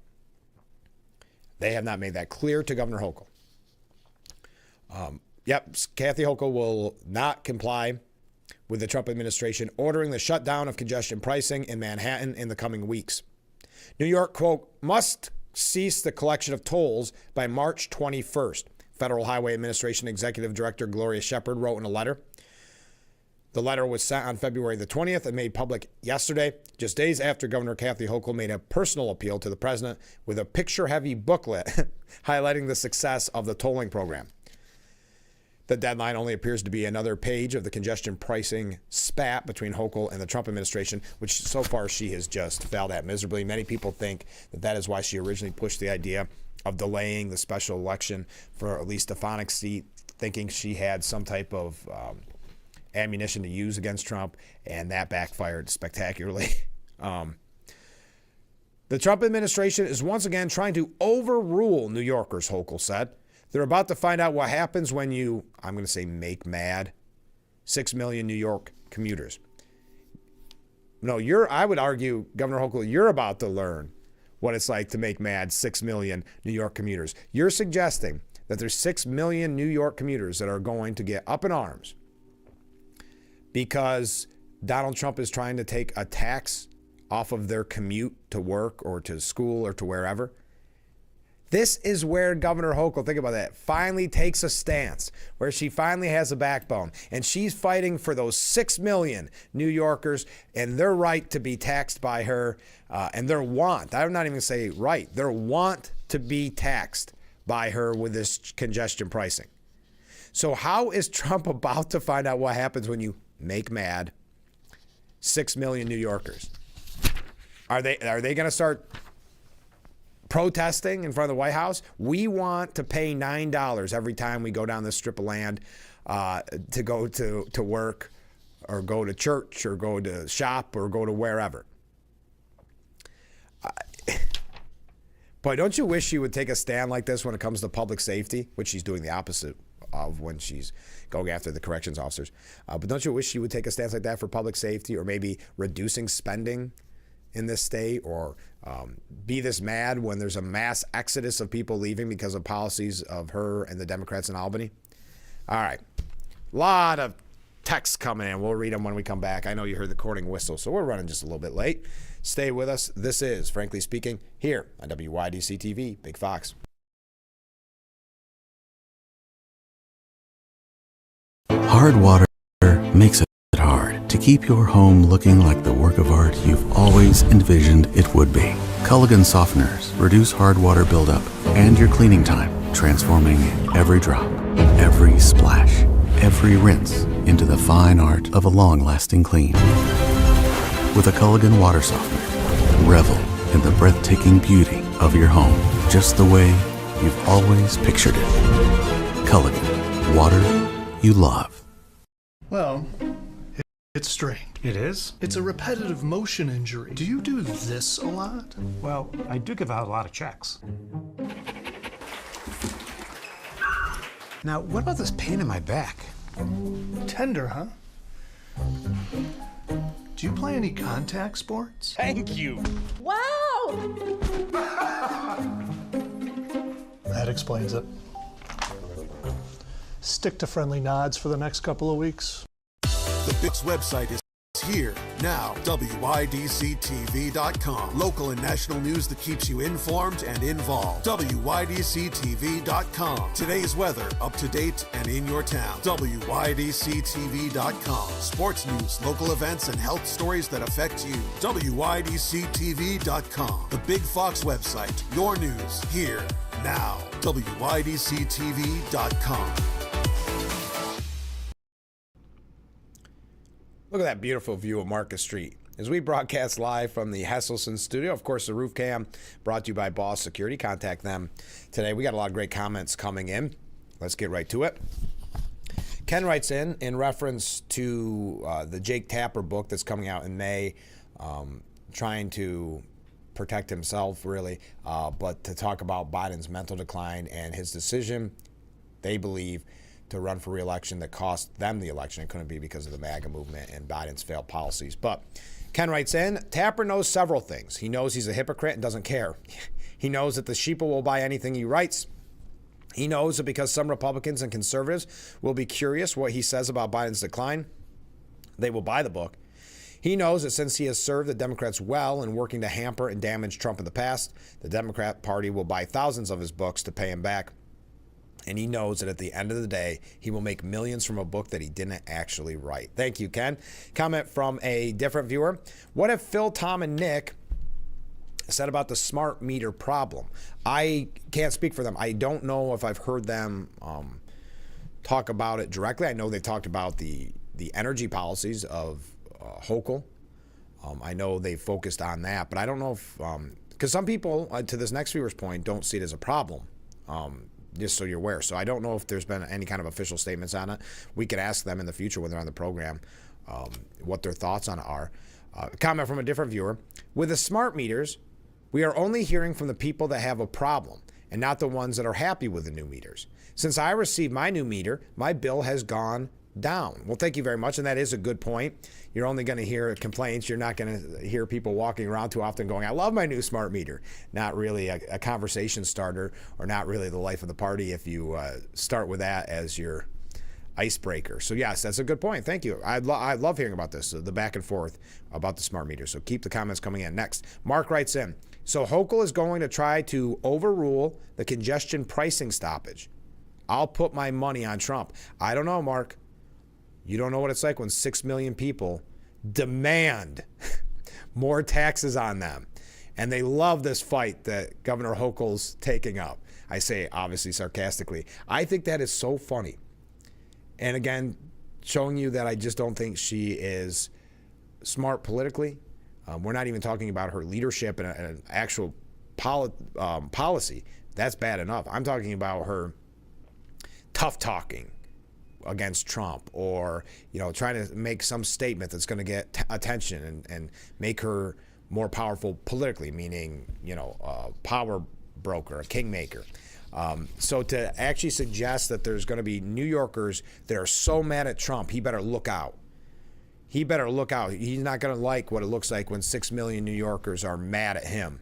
They have not made that clear to Governor Hochul. Kathy Hochul will not comply with the Trump administration ordering the shutdown of congestion pricing in Manhattan in the coming weeks. New York, quote, must cease the collection of tolls by March 21st. Federal Highway Administration Executive Director Gloria Shepard wrote in a letter. The letter was sent on February the 20th and made public yesterday, just days after Governor Kathy Hochul made a personal appeal to the president with a picture-heavy booklet highlighting the success of the tolling program. The deadline only appears to be another page of the congestion pricing spat between Hochul and the Trump administration, which so far she has just failed at miserably. Many people think that is why she originally pushed the idea of delaying the special election for Elise Stefanik's seat, thinking she had some type of ammunition to use against Trump, and that backfired spectacularly. The Trump administration is once again trying to overrule New Yorkers, Hochul said. They're about to find out what happens when you, I'm going to say, make mad 6 million New York commuters. No, I would argue, Governor Hochul, you're about to learn what it's like to make mad 6 million New York commuters. You're suggesting that there's 6 million New York commuters that are going to get up in arms because Donald Trump is trying to take a tax off of their commute to work or to school or to wherever. This is where Governor Hochul, think about that, finally takes a stance, where she finally has a backbone. And she's fighting for those 6 million New Yorkers and their right to be taxed by her and their want. I'm not even going to say right. Their want to be taxed by her with this congestion pricing. So how is Trump about to find out what happens when you make mad 6 million New Yorkers? Are they going to start protesting in front of the White House? We want to pay $9 every time we go down this strip of land to go to work or go to church or go to shop or go to wherever. Boy, don't you wish she would take a stand like this when it comes to public safety, which she's doing the opposite of when she's going after the corrections officers. But don't you wish she would take a stance like that for public safety, or maybe reducing spending in this state, or be this mad when there's a mass exodus of people leaving because of policies of her and the Democrats in Albany? All right. A lot of texts coming in. We'll read them when we come back. I know you heard the courting whistle, so we're running just a little bit late. Stay with us. This is Frankly Speaking here on WYDC TV, Big Fox. Hard water makes it hard to keep your home looking like the work of art you've always envisioned it would be. Culligan softeners reduce hard water buildup and your cleaning time, transforming every drop, every splash, every rinse into the fine art of a long-lasting clean. With a Culligan water softener, revel in the breathtaking beauty of your home, just the way you've always pictured it. Culligan, water you love. Well, it's strained. It is? It's a repetitive motion injury. Do you do this a lot? Well, I do give out a lot of checks. Now, what about this pain in my back? Tender, huh? Do you play any contact sports? Thank you. Wow! That explains it. Stick to friendly nods for the next couple of weeks. The Bix website is here now. WYDCTV.com. Local and national news that keeps you informed and involved. WYDCTV.com. Today's weather, up to date and in your town. WYDCTV.com. Sports news, local events, and health stories that affect you. WYDCTV.com. The Big Fox website. Your news here now. WYDCTV.com. Look at that beautiful view of Market Street. As we broadcast live from the Hesselson studio, of course, the roof cam brought to you by Boss Security. Contact them today. We got a lot of great comments coming in. Let's get right to it. Ken writes in reference to the Jake Tapper book that's coming out in May, trying to protect himself, really, but to talk about Biden's mental decline and his decision, they believe, to run for re-election that cost them the election. It couldn't be because of the MAGA movement and Biden's failed policies. But Ken writes in, Tapper knows several things. He knows he's a hypocrite and doesn't care. He knows that the sheeple will buy anything he writes. He knows that because some Republicans and conservatives will be curious what he says about Biden's decline, they will buy the book. He knows that since he has served the Democrats well in working to hamper and damage Trump in the past, the Democrat Party will buy thousands of his books to pay him back. And he knows that at the end of the day, he will make millions from a book that he didn't actually write. Thank you, Ken. Comment from a different viewer. What if Phil, Tom, and Nick said about the smart meter problem? I can't speak for them. I don't know if I've heard them talk about it directly. I know they talked about the energy policies of Hochul. I know they focused on that, but I don't know if, because some people, to this next viewer's point, don't see it as a problem. Just so you're aware. So I don't know if there's been any kind of official statements on it. We could ask them in the future when they're on the program what their thoughts on it are. Comment from a different viewer. With the smart meters, we are only hearing from the people that have a problem and not the ones that are happy with the new meters. Since I received my new meter, my bill has gone down. Well, thank you very much, and that is a good point. You're only going to hear complaints. You're not going to hear people walking around too often going, I love my new smart meter. Not really a conversation starter, or not really the life of the party if you start with that as your icebreaker. So yes, that's a good point. Thank you. I love hearing about this, the back and forth about the smart meter. So keep the comments coming in. Next, Mark writes in, so Hochul is going to try to overrule the congestion pricing stoppage. I'll put my money on Trump. I don't know, Mark. You don't know what it's like when 6 million people demand more taxes on them. And they love this fight that Governor Hochul's taking up. I say, obviously, sarcastically. I think that is so funny. And again, showing you that I just don't think she is smart politically. We're not even talking about her leadership and an actual policy. That's bad enough. I'm talking about her tough talking against Trump, or trying to make some statement that's going to get attention and make her more powerful politically, meaning a power broker, a kingmaker. So to actually suggest that there's going to be New Yorkers that are so mad at Trump, he better look out. He better look out. He's not going to like what it looks like when 6 million New Yorkers are mad at him,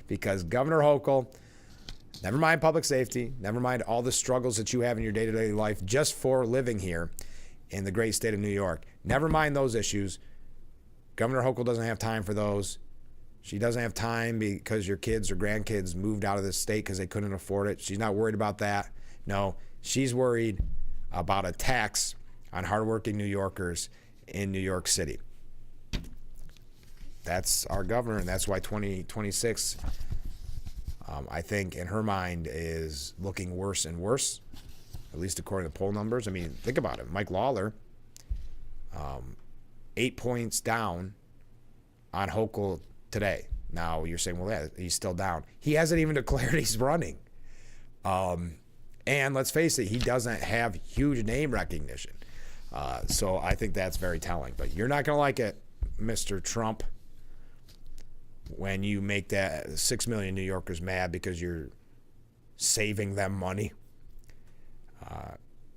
because Governor Hochul, never mind public safety, never mind all the struggles that you have in your day-to-day life just for living here, in the great state of New York. Never mind those issues. Governor Hochul doesn't have time for those. She doesn't have time because your kids or grandkids moved out of the state because they couldn't afford it. She's not worried about that. No, she's worried about a tax on hardworking New Yorkers in New York City. That's our governor, and that's why 2026, I think, in her mind, is looking worse and worse, at least according to poll numbers. I mean, think about it. Mike Lawler, 8 points down on Hochul today. Now, you're saying, well, yeah, he's still down. He hasn't even declared he's running. And let's face it, he doesn't have huge name recognition. So I think that's very telling. But you're not going to like it, Mr. Trump, when you make that 6 million New Yorkers mad because you're saving them money,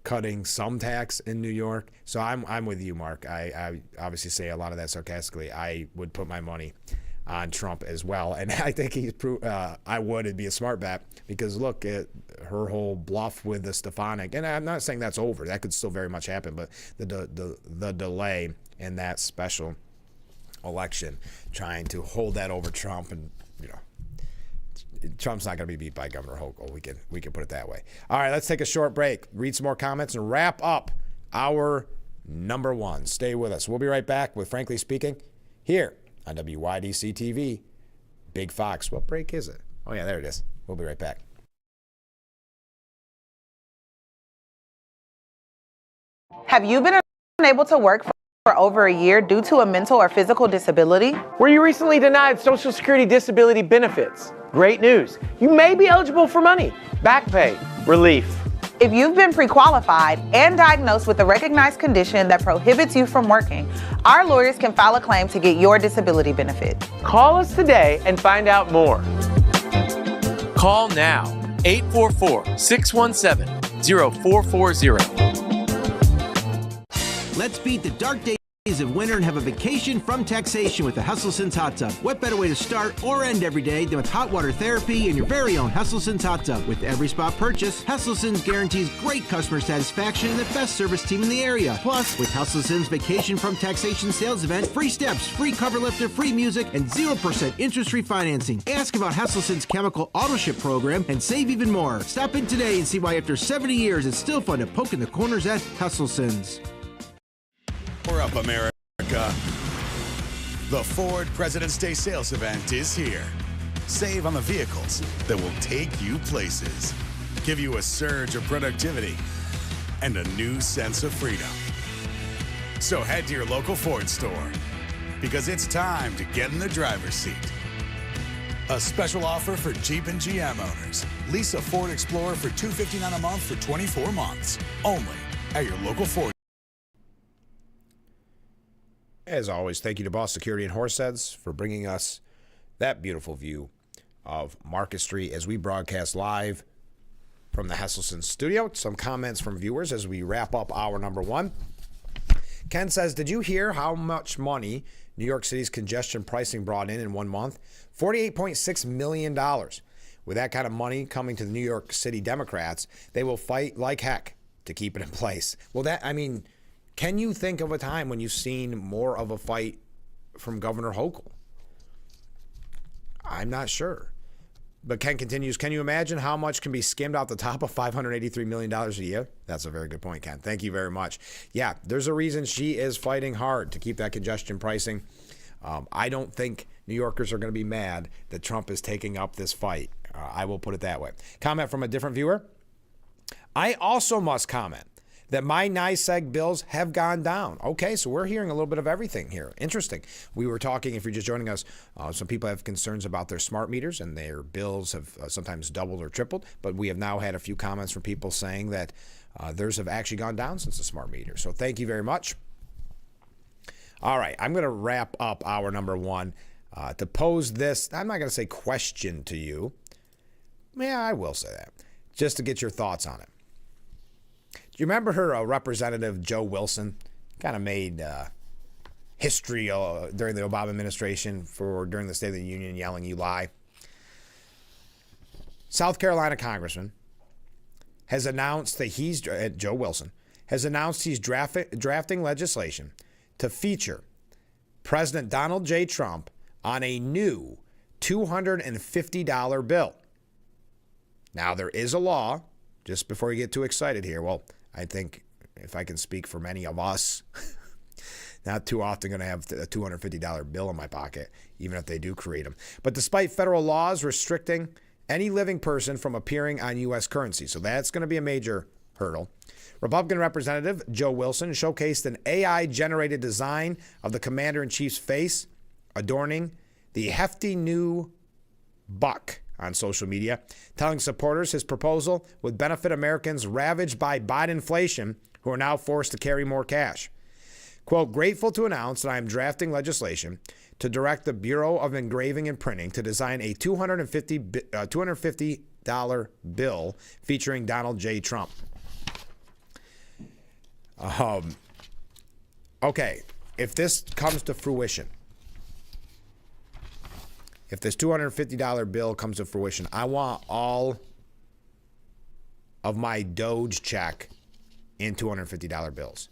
cutting some tax in New York. So I'm with you, Mark. I obviously say a lot of that sarcastically. I would put my money on Trump as well, and I think I would. It'd be a smart bet because look at her whole bluff with the Stefanik, and I'm not saying that's over. That could still very much happen, but the delay in that special election, trying to hold that over Trump, and Trump's not going to be beat by Governor Hochul. We can put it that way. All right, let's take a short break, read some more comments, and wrap up our number one. Stay with us. We'll be right back with Frankly Speaking here on WYDC TV. Big Fox. What break is it? Oh, yeah, there it is. We'll be right back. Have you been unable to work for over a year due to a mental or physical disability? Were you recently denied Social Security disability benefits? Great news. You may be eligible for money, back pay, relief. If you've been pre-qualified and diagnosed with a recognized condition that prohibits you from working, our lawyers can file a claim to get your disability benefit. Call us today and find out more. Call now, 844-617-0440. Let's beat the dark days of winter and have a vacation from taxation with the Hustlesense Hot Tub. What better way to start or end every day than with hot water therapy in your very own Hustlesense Hot Tub? With every spot purchase, Hustlesense guarantees great customer satisfaction and the best service team in the area. Plus, with Hustlesense Vacation from Taxation sales event, free steps, free cover lifter, free music, and 0% interest-free financing. Ask about Hustlesense chemical auto ship program and save even more. Stop in today and see why after 70 years it's still fun to poke in the corners at Hustlesense. We're up, America. The Ford President's Day sales event is here. Save on the vehicles that will take you places, give you a surge of productivity, and a new sense of freedom. So head to your local Ford store, because it's time to get in the driver's seat. A special offer for Jeep and GM owners. Lease a Ford Explorer for $259 a month for 24 months, only at your local Ford. As always, thank you to Boss Security and Horseheads for bringing us that beautiful view of Market Street as we broadcast live from the Hesselson studio. Some comments from viewers as we wrap up hour number one. Ken says, did you hear how much money New York City's congestion pricing brought in 1 month? $48.6 million. With that kind of money coming to the New York City Democrats, they will fight like heck to keep it in place. Well, can you think of a time when you've seen more of a fight from Governor Hochul? I'm not sure. But Ken continues, can you imagine how much can be skimmed out the top of $583 million a year? That's a very good point, Ken. Thank you very much. Yeah, there's a reason she is fighting hard to keep that congestion pricing. I don't think New Yorkers are going to be mad that Trump is taking up this fight. I will put it that way. Comment from a different viewer. I also must comment that my NYSEG bills have gone down. Okay, so we're hearing a little bit of everything here. Interesting. We were talking, if you're just joining us, some people have concerns about their smart meters and their bills have sometimes doubled or tripled, but we have now had a few comments from people saying that theirs have actually gone down since the smart meter. So thank you very much. All right, I'm going to wrap up hour number one to pose this, I'm not going to say question to you. Yeah, I will say that, just to get your thoughts on it. Do you remember her, Representative Joe Wilson? Kind of made history during the Obama administration during the State of the Union, yelling, "You lie." South Carolina Congressman has announced that Joe Wilson has announced he's drafting legislation to feature President Donald J. Trump on a new $250 bill. Now, there is a law, just before you get too excited here. Well, I think if I can speak for many of us, not too often going to have a $250 bill in my pocket, even if they do create them. But despite federal laws restricting any living person from appearing on U.S. currency, so that's going to be a major hurdle, Republican Representative Joe Wilson showcased an AI-generated design of the commander-in-chief's face, adorning the hefty new buck on social media, telling supporters his proposal would benefit Americans ravaged by Bidenflation, who are now forced to carry more cash. Quote, grateful to announce that I am drafting legislation to direct the Bureau of Engraving and Printing to design a $250 bill featuring Donald J. Trump. Okay, if this comes to fruition, if this $250 bill comes to fruition, I want all of my Doge check in $250 bills.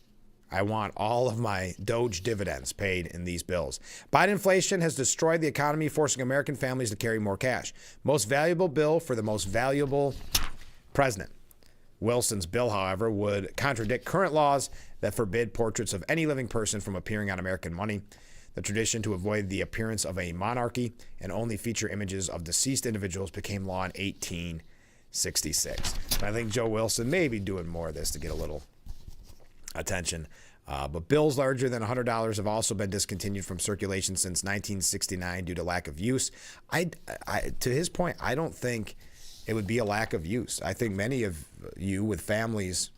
I want all of my Doge dividends paid in these bills. Bidenflation has destroyed the economy, forcing American families to carry more cash. Most valuable bill for the most valuable president. Wilson's bill, however, would contradict current laws that forbid portraits of any living person from appearing on American money, the tradition to avoid the appearance of a monarchy and only feature images of deceased individuals became law in 1866. And I think Joe Wilson may be doing more of this to get a little attention. But bills larger than $100 have also been discontinued from circulation since 1969 due to lack of use. To his point, I don't think it would be a lack of use. I think many of you with families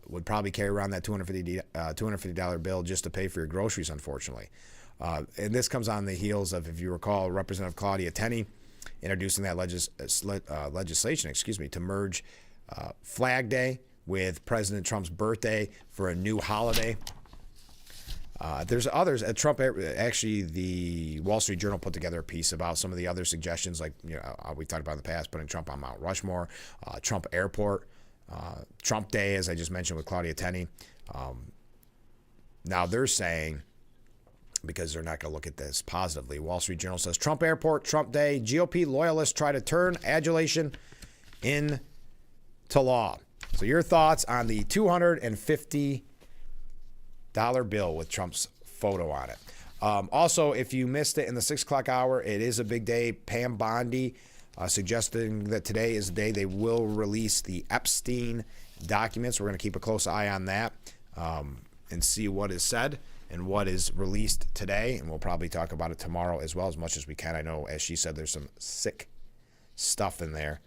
would probably carry around that $250 bill just to pay for your groceries, unfortunately. And this comes on the heels of, if you recall, Representative Claudia Tenney introducing that legislation, to merge Flag Day with President Trump's birthday for a new holiday. There's others. Trump, actually, the Wall Street Journal put together a piece about some of the other suggestions, like we talked about in the past, putting Trump on Mount Rushmore, Trump Airport, Trump Day, as I just mentioned with Claudia Tenney. Now they're saying, because they're not going to look at this positively, Wall Street Journal says Trump Airport, Trump Day, GOP loyalists try to turn adulation into law. So your thoughts on the $250 bill with Trump's photo on it. Also, if you missed it in the 6 o'clock hour, it is a big day. Pam Bondi suggesting that today is the day they will release the Epstein documents. We're going to keep a close eye on that and see what is said and what is released today. And we'll probably talk about it tomorrow as well, as much as we can. I know, as she said, there's some sick stuff in there.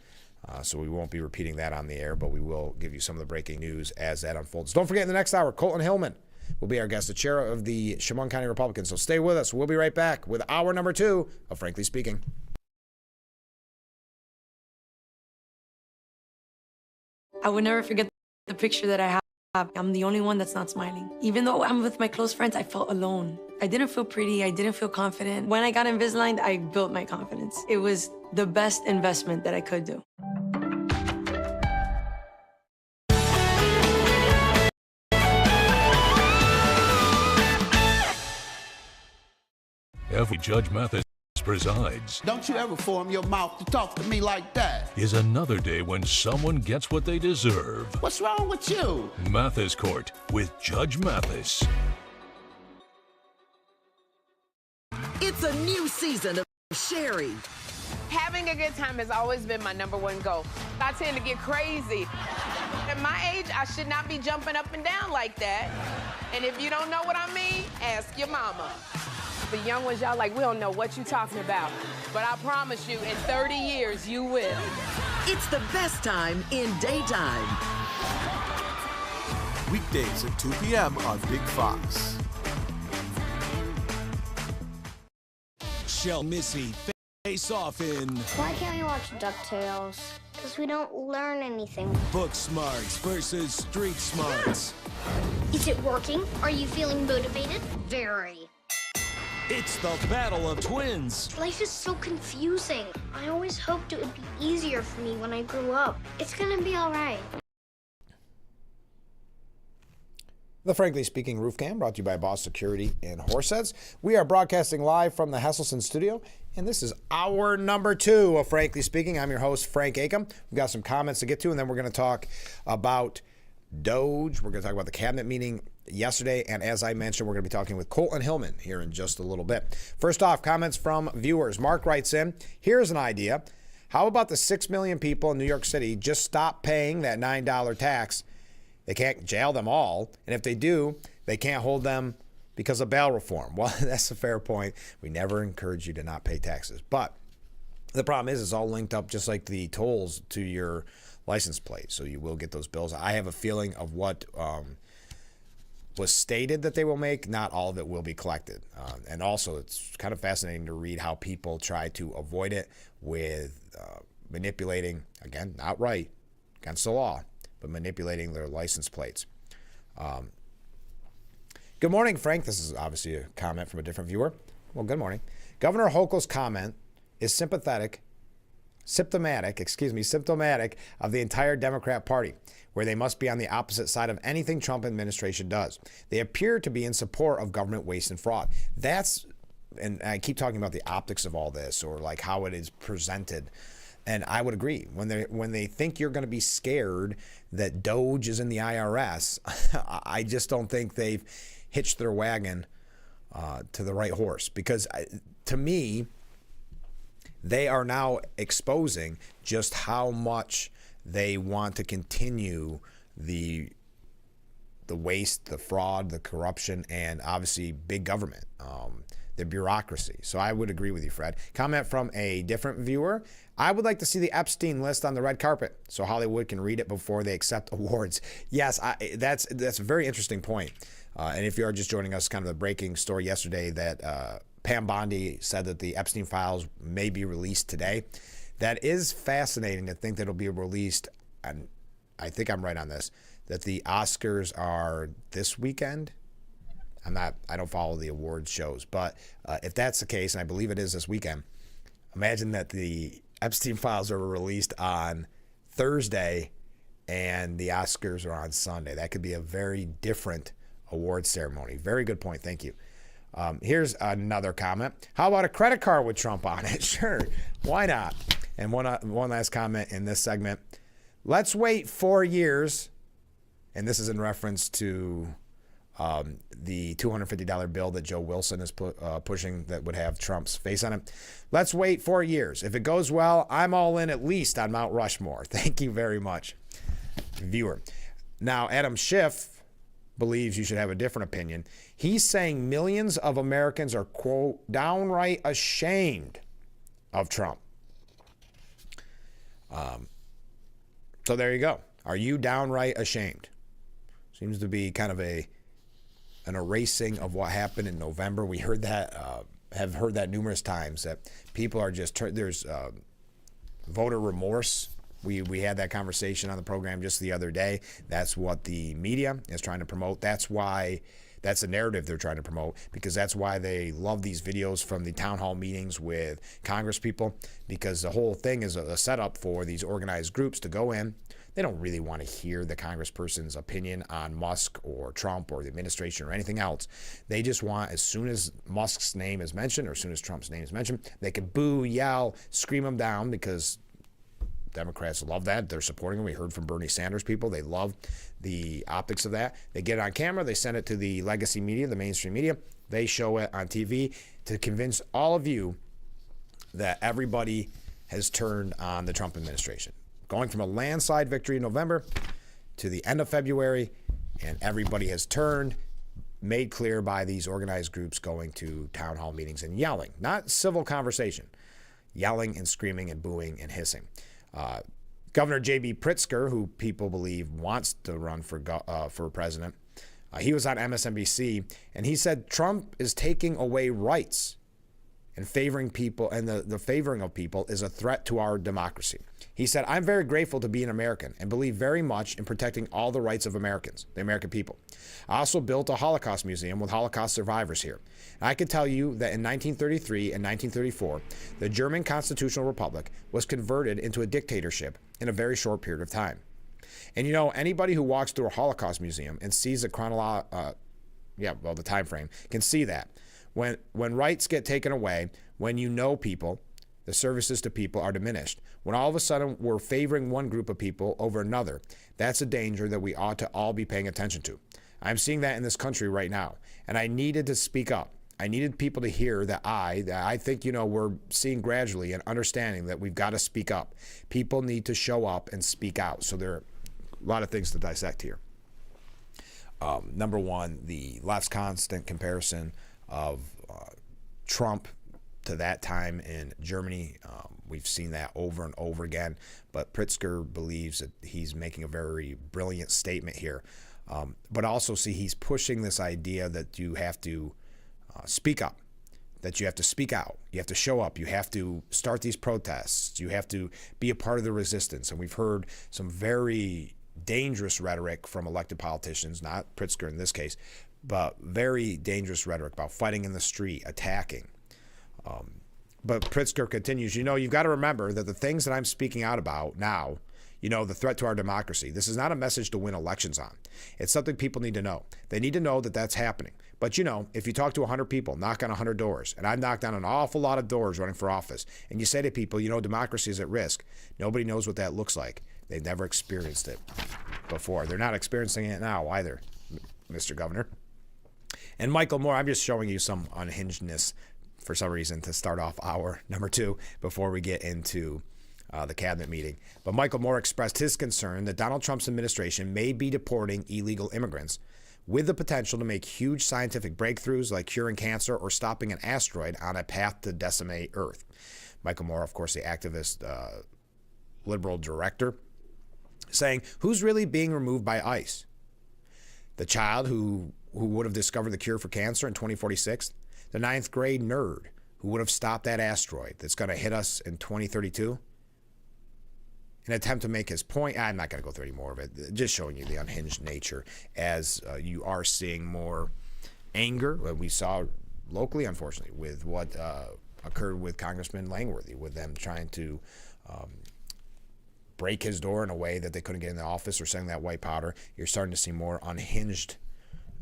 So we won't be repeating that on the air, but we will give you some of the breaking news as that unfolds. Don't forget, in the next hour, Colton Hillman will be our guest, the chair of the Chemung County Republicans. So stay with us. We'll be right back with hour number 2 of Frankly Speaking. I would never forget the picture that I have. I'm the only one that's not smiling. Even though I'm with my close friends, I felt alone. I didn't feel pretty. I didn't feel confident. When I got Invisalign, I built my confidence. It was the best investment that I could do. Every Judge Mathis presides. Don't you ever form your mouth to talk to me like that. Is another day when someone gets what they deserve. What's wrong with you? Mathis Court with Judge Mathis. It's a new season of Sherry. Having a good time has always been my #1 goal. I tend to get crazy. At my age, I should not be jumping up and down like that. And if you don't know what I mean, ask your mama. The young ones, y'all like, we don't know what you're talking about. But I promise you, in 30 years, you will. It's the best time in daytime. Weekdays at 2 p.m. on Big Fox. Shell Missy face off in Why can't we watch DuckTales? Because we don't learn anything. Book Smarts versus Street Smarts. Is it working? Are you feeling motivated? Very. It's the battle of twins. Life is so confusing. I always hoped it would be easier for me when I grew up. It's gonna be all right. The Frankly Speaking Roof Cam brought to you by Boss Security in Horseheads. We are broadcasting live from the Hesselson studio, and this is hour number 2 of Frankly Speaking. I'm your host, Frank Acom. We've got some comments to get to, and then we're going to talk about Doge. We're going to talk about the cabinet meeting yesterday, and as I mentioned, we're going to be talking with Colton Hillman here in just a little bit. First off, comments from viewers. Mark writes in, here's an idea. How about the 6 million people in New York City just stop paying that $9 tax? They can't jail them all, and if they do, they can't hold them because of bail reform. Well, that's a fair point. We never encourage you to not pay taxes. But the problem is it's all linked up just like the tolls to your license plate, so you will get those bills. I have a feeling of what was stated that they will make. Not all of it will be collected. And also, it's kind of fascinating to read how people try to avoid it with manipulating, again, not right, against the law, but manipulating their license plates. Good morning, Frank. This is obviously a comment from a different viewer. Well, good morning. Governor Hochul's comment is symptomatic of the entire Democrat Party, where they must be on the opposite side of anything Trump administration does. They appear to be in support of government waste and fraud. And I keep talking about the optics of all this, or like how it is presented. And I would agree. When they think you're going to be scared that Doge is in the IRS, I just don't think they've hitched their wagon to the right horse. Because to me, they are now exposing just how much they want to continue the waste, the fraud, the corruption, and obviously big government, the bureaucracy. So I would agree with you, Fred. Comment from a different viewer. I would like to see the Epstein list on the red carpet so Hollywood can read it before they accept awards. Yes, that's a very interesting point. And if you are just joining us, kind of the breaking story yesterday that Pam Bondi said that the Epstein files may be released today. That is fascinating to think that it'll be released, and I think I'm right on this, that the Oscars are this weekend. I don't follow the awards shows, but if that's the case, and I believe it is this weekend, imagine that the Epstein files are released on Thursday and the Oscars are on Sunday. That could be a very different award ceremony. Very good point. Thank you. Here's another comment. How about a credit card with Trump on it? Sure. Why not? And one last comment in this segment. Let's wait 4 years. And this is in reference to the $250 bill that Joe Wilson is pushing that would have Trump's face on it. Let's wait 4 years. If it goes well, I'm all in at least on Mount Rushmore. Thank you very much, viewer. Now, Adam Schiff believes you should have a different opinion. He's saying millions of Americans are, quote, downright ashamed of Trump. So there you go. Are you downright ashamed? Seems to be kind of an erasing of what happened in November. We heard that, have heard that numerous times, that people are just, there's voter remorse. We had that conversation on the program just the other day. That's what the media is trying to promote. That's the narrative they're trying to promote, because that's why they love these videos from the town hall meetings with Congress people, because the whole thing is a setup for these organized groups to go in. They don't really want to hear the congressperson's opinion on Musk or Trump or the administration or anything else. They just want, as soon as Musk's name is mentioned or as soon as Trump's name is mentioned, they can boo, yell, scream them down, because Democrats love that. They're supporting them. We heard from Bernie Sanders people. They love the optics of that. They get it on camera. They send it to the legacy media, the mainstream media. They show it on TV to convince all of you that everybody has turned on the Trump administration. Going from a landslide victory in November to the end of February, and everybody has turned, made clear by these organized groups going to town hall meetings and yelling. Not civil conversation. Yelling and screaming and booing and hissing. Governor J.B. Pritzker, who people believe wants to run for president, he was on MSNBC, and he said Trump is taking away rights and favoring people, and the favoring of people is a threat to our democracy. He said, I'm very grateful to be an American and believe very much in protecting all the rights of Americans, the American people. I also built a Holocaust museum with Holocaust survivors here. And I can tell you that in 1933 and 1934, the German Constitutional Republic was converted into a dictatorship in a very short period of time. And anybody who walks through a Holocaust museum and sees the the time frame can see that. When rights get taken away, when people, the services to people are diminished. When all of a sudden we're favoring one group of people over another, that's a danger that we ought to all be paying attention to. I'm seeing that in this country right now, and I needed to speak up. I needed people to hear that I think, we're seeing gradually and understanding that we've got to speak up. People need to show up and speak out. So there are a lot of things to dissect here. Number one, the left's constant comparison of Trump to that time in Germany. We've seen that over and over again, but Pritzker believes that he's making a very brilliant statement here. But also he's pushing this idea that you have to speak up, that you have to speak out, you have to show up, you have to start these protests, you have to be a part of the resistance. And we've heard some very dangerous rhetoric from elected politicians, not Pritzker in this case, but very dangerous rhetoric about fighting in the street, attacking. But Pritzker continues, you've got to remember that the things that I'm speaking out about now, the threat to our democracy, this is not a message to win elections on. It's something people need to know. They need to know that that's happening. But, if you talk to 100 people, knock on 100 doors, and I've knocked on an awful lot of doors running for office, and you say to people, democracy is at risk, nobody knows what that looks like. They've never experienced it before. They're not experiencing it now either, Mr. Governor. And Michael Moore, I'm just showing you some unhingedness for some reason to start off hour number 2 before we get into the cabinet meeting. But Michael Moore expressed his concern that Donald Trump's administration may be deporting illegal immigrants with the potential to make huge scientific breakthroughs like curing cancer or stopping an asteroid on a path to decimate Earth. Michael Moore, of course, the activist liberal director, saying, who's really being removed by ICE? The child who would have discovered the cure for cancer in 2046? The 9th grade nerd who would have stopped that asteroid that's going to hit us in 2032? In an attempt to make his point, I'm not going to go through any more of it, just showing you the unhinged nature as you are seeing more anger. We saw locally, unfortunately, with what occurred with Congressman Langworthy, with them trying to break his door in a way that they couldn't get in the office or sending that white powder. You're starting to see more unhinged,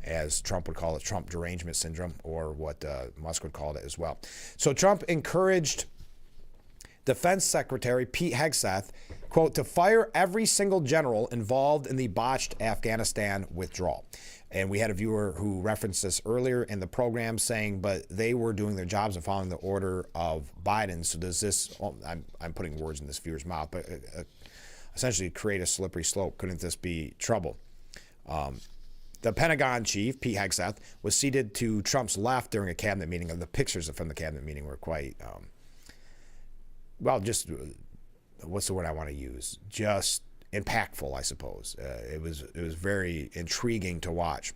as Trump would call it, Trump derangement syndrome, or what Musk would call it as well. So Trump encouraged Defense Secretary Pete Hegseth, quote, to fire every single general involved in the botched Afghanistan withdrawal. And we had a viewer who referenced this earlier in the program saying, but they were doing their jobs and following the order of Biden. So does this, I'm putting words in this viewer's mouth, but essentially create a slippery slope. Couldn't this be trouble? The Pentagon chief, Pete Hegseth, was seated to Trump's left during a cabinet meeting. And the pictures from the cabinet meeting were quite, just what's the word I want to use? Just impactful, I suppose. It was very intriguing to watch.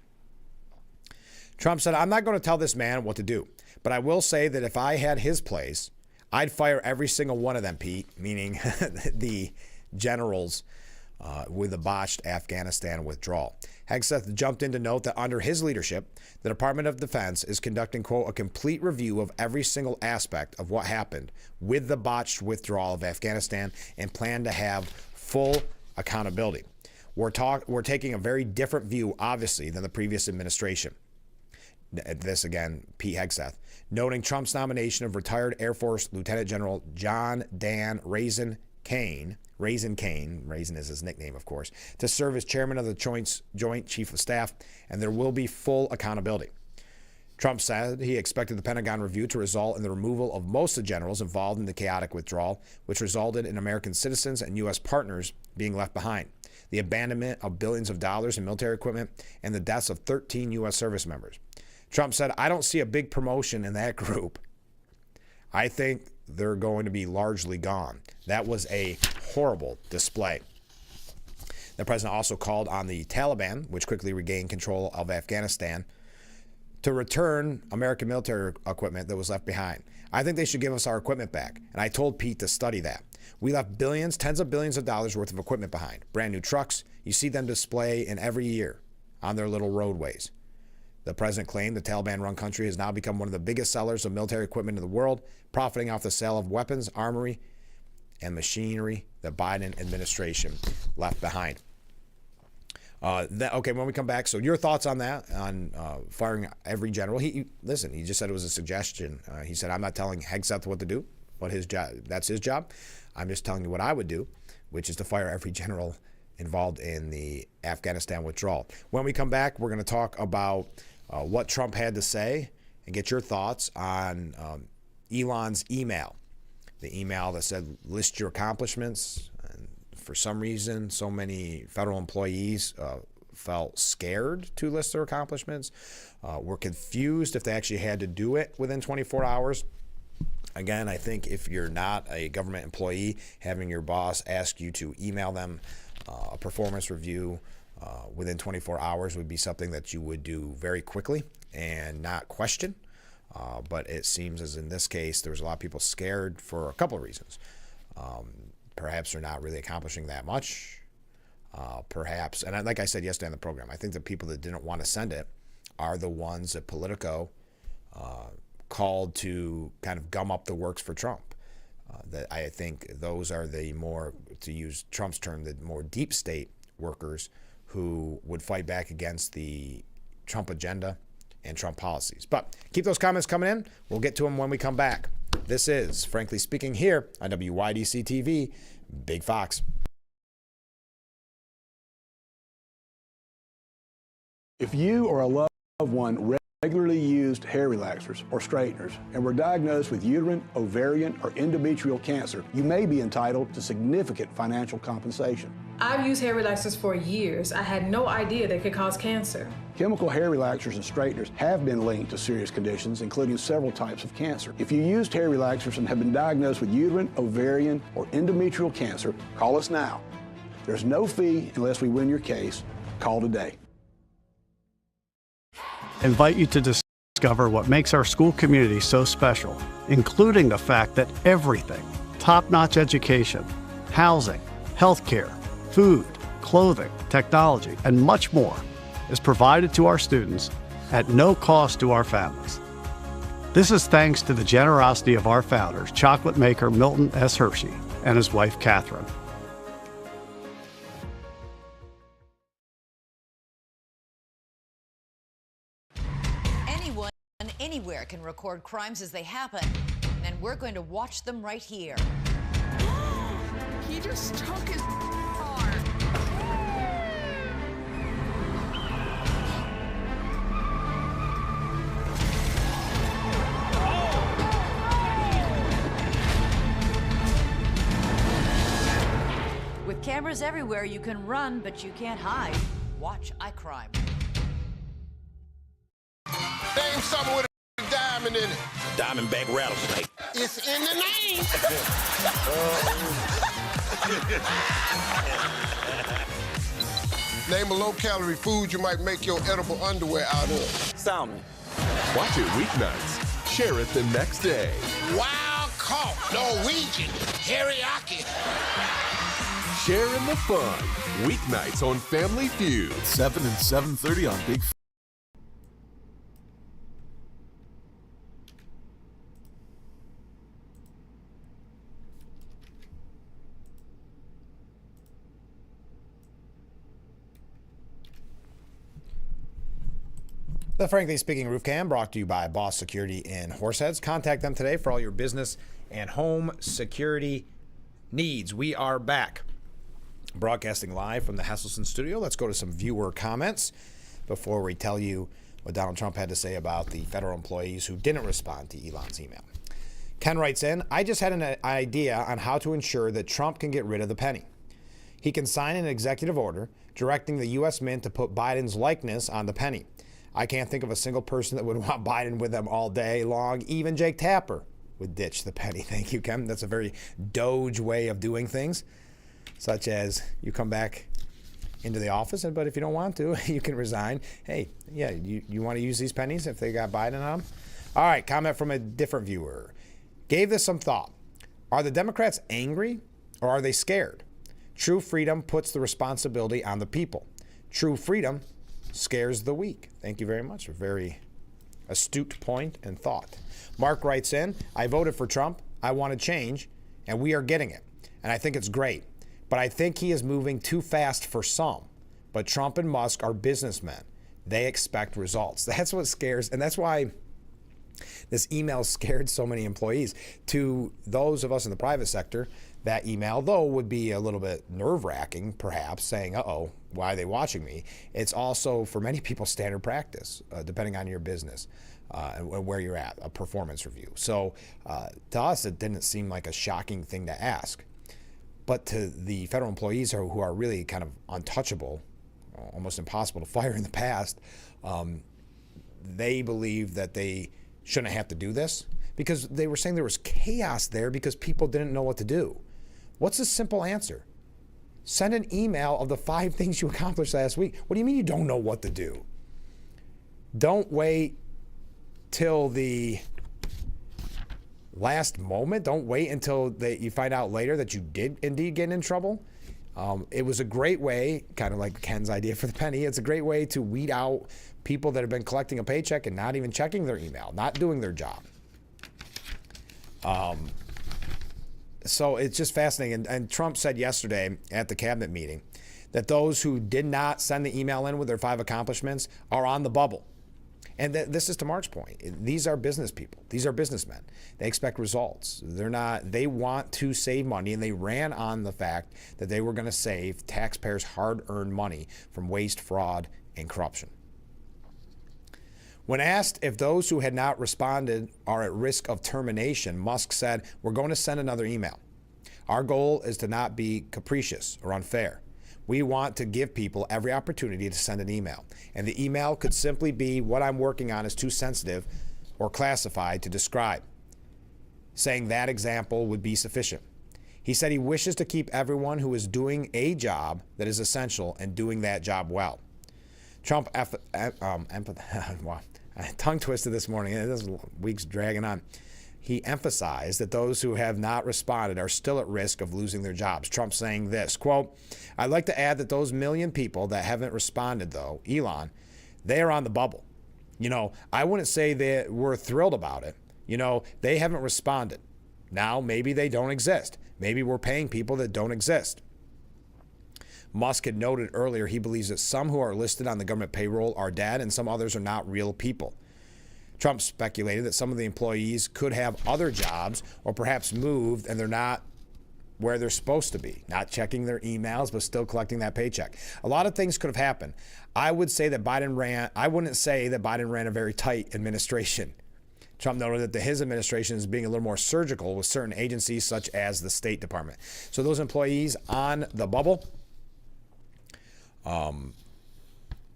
Trump said, I'm not going to tell this man what to do, but I will say that if I had his place, I'd fire every single one of them, Pete, meaning the generals with the botched Afghanistan withdrawal. Hegseth jumped in to note that under his leadership, the Department of Defense is conducting, quote, a complete review of every single aspect of what happened with the botched withdrawal of Afghanistan and plan to have full accountability. We're taking a very different view, obviously, than the previous administration. This again, Pete Hegseth, noting Trump's nomination of retired Air Force Lieutenant General John Dan Raisin Kane is his nickname, of course, to serve as chairman of the Joint Chief of Staff, and there will be full accountability. Trump said he expected the Pentagon review to result in the removal of most of the generals involved in the chaotic withdrawal, which resulted in American citizens and U.S. partners being left behind, the abandonment of billions of dollars in military equipment, and the deaths of 13 U.S. service members. Trump said, I don't see a big promotion in that group. I think they're going to be largely gone. That was a horrible display. The president also called on the Taliban, which quickly regained control of Afghanistan, to return American military equipment that was left behind. I think they should give us our equipment back. And I told Pete to study that. We left billions, tens of billions of dollars worth of equipment behind. Brand new trucks. You see them display in every year on their little roadways. The president claimed the Taliban-run country has now become one of the biggest sellers of military equipment in the world, profiting off the sale of weapons, armory, and machinery the Biden administration left behind. Okay, when we come back, so your thoughts on that, on firing every general. He just said it was a suggestion. He said, I'm not telling Hegseth what to do, but that's his job. I'm just telling you what I would do, which is to fire every general involved in the Afghanistan withdrawal. When we come back, we're going to talk about what Trump had to say and get your thoughts on Elon's email. The email that said, list your accomplishments. And for some reason, so many federal employees felt scared to list their accomplishments, were confused if they actually had to do it within 24 hours. Again, I think if you're not a government employee, having your boss ask you to email them a performance review within 24 hours would be something that you would do very quickly and not question. But it seems as in this case, there was a lot of people scared for a couple of reasons. Perhaps they're not really accomplishing that much. Perhaps, and like I said yesterday on the program, I think the people that didn't want to send it are the ones that Politico called to kind of gum up the works for Trump. That I think those are the more, to use Trump's term, the more deep state workers who would fight back against the Trump agenda and Trump policies. But keep those comments coming in. We'll get to them when we come back. This is Frankly Speaking here on WYDC TV, Big Fox. If you or a loved one regularly used hair relaxers or straighteners and were diagnosed with uterine, ovarian, or endometrial cancer, you may be entitled to significant financial compensation. I've used hair relaxers for years. I had no idea they could cause cancer. Chemical hair relaxers and straighteners have been linked to serious conditions, including several types of cancer. If you used hair relaxers and have been diagnosed with uterine, ovarian, or endometrial cancer, call us now. There's no fee unless we win your case. Call today. Invite you to discover what makes our school community so special, including the fact that everything, top-notch education, housing, healthcare, food, clothing, technology, and much more is provided to our students at no cost to our families. This is thanks to the generosity of our founders, chocolate maker Milton S. Hershey and his wife, Catherine. Anyone, anywhere can record crimes as they happen, and we're going to watch them right here. He just took his car. With cameras everywhere, you can run, but you can't hide. Watch iCrime. Name something with a diamond in it. Diamondback rattlesnake. It's in the name. Name a low-calorie food you might make your edible underwear out of. Salmon. Watch it weeknights. Share it the next day. Wild caught Norwegian teriyaki. Share in the fun. Weeknights on Family Feud. 7 and 7:30 on Big. The Frankly Speaking Roof Cam brought to you by Boss Security in Horseheads. Contact them today for all your business and home security needs. We are back, broadcasting live from the Hesselson studio. Let's go to some viewer comments before we tell you what Donald Trump had to say about the federal employees who didn't respond to Elon's email. Ken writes in, I just had an idea on how to ensure that Trump can get rid of the penny. He can sign an executive order directing the U.S. Mint to put Biden's likeness on the penny. I can't think of a single person that would want Biden with them all day long. Even Jake Tapper would ditch the penny. Thank you, Ken. That's a very Doge way of doing things, such as you come back into the office, but if you don't want to, you can resign. Hey, yeah, you want to use these pennies if they got Biden on them? All right, comment from a different viewer. Gave this some thought. Are the Democrats angry or are they scared? True freedom puts the responsibility on the people. True freedom scares the weak. Thank you very much. A very astute point and thought. Mark writes in, I voted for Trump. I wanted change, and we are getting it. And I think it's great. But I think he is moving too fast for some. But Trump and Musk are businessmen. They expect results. That's what scares, and that's why this email scared so many employees. To those of us in the private sector, that email, though, would be a little bit nerve-wracking, perhaps, saying, uh-oh, why are they watching me? It's also, for many people, standard practice, depending on your business and where you're at, a performance review. So to us, it didn't seem like a shocking thing to ask. But to the federal employees who are really kind of untouchable, almost impossible to fire in the past, they believe that they shouldn't have to do this because they were saying there was chaos there because people didn't know what to do. What's the simple answer? Send an email of the 5 things you accomplished last week. What do you mean you don't know what to do? Don't wait till the last moment. Don't wait until you find out later that you did indeed get in trouble. It was a great way, kind of like Ken's idea for the penny, it's a great way to weed out people that have been collecting a paycheck and not even checking their email, not doing their job. So it's just fascinating. And Trump said yesterday at the cabinet meeting that those who did not send the email in with their 5 accomplishments are on the bubble. And this is to Mark's point. These are business people. These are businessmen. They expect results. They want to save money, and they ran on the fact that they were going to save taxpayers' hard-earned money from waste, fraud, and corruption. When asked if those who had not responded are at risk of termination, Musk said, "We're going to send another email. Our goal is to not be capricious or unfair. We want to give people every opportunity to send an email. And the email could simply be what I'm working on is too sensitive or classified to describe," saying that example would be sufficient. He said he wishes to keep everyone who is doing a job that is essential and doing that job well. Trump, wow, tongue twisted this morning. This week's dragging on. He emphasized that those who have not responded are still at risk of losing their jobs. Trump saying this, quote, "I'd like to add that those million people that haven't responded, though, Elon, they are on the bubble. You know, I wouldn't say that we're thrilled about it. You know, they haven't responded. Now, maybe they don't exist. Maybe we're paying people that don't exist." Musk had noted earlier he believes that some who are listed on the government payroll are dead and some others are not real people. Trump speculated that some of the employees could have other jobs or perhaps moved and they're not where they're supposed to be, not checking their emails but still collecting that paycheck. A lot of things could have happened. I wouldn't say that Biden ran a very tight administration. Trump noted that his administration is being a little more surgical with certain agencies such as the State Department. So those employees on the bubble,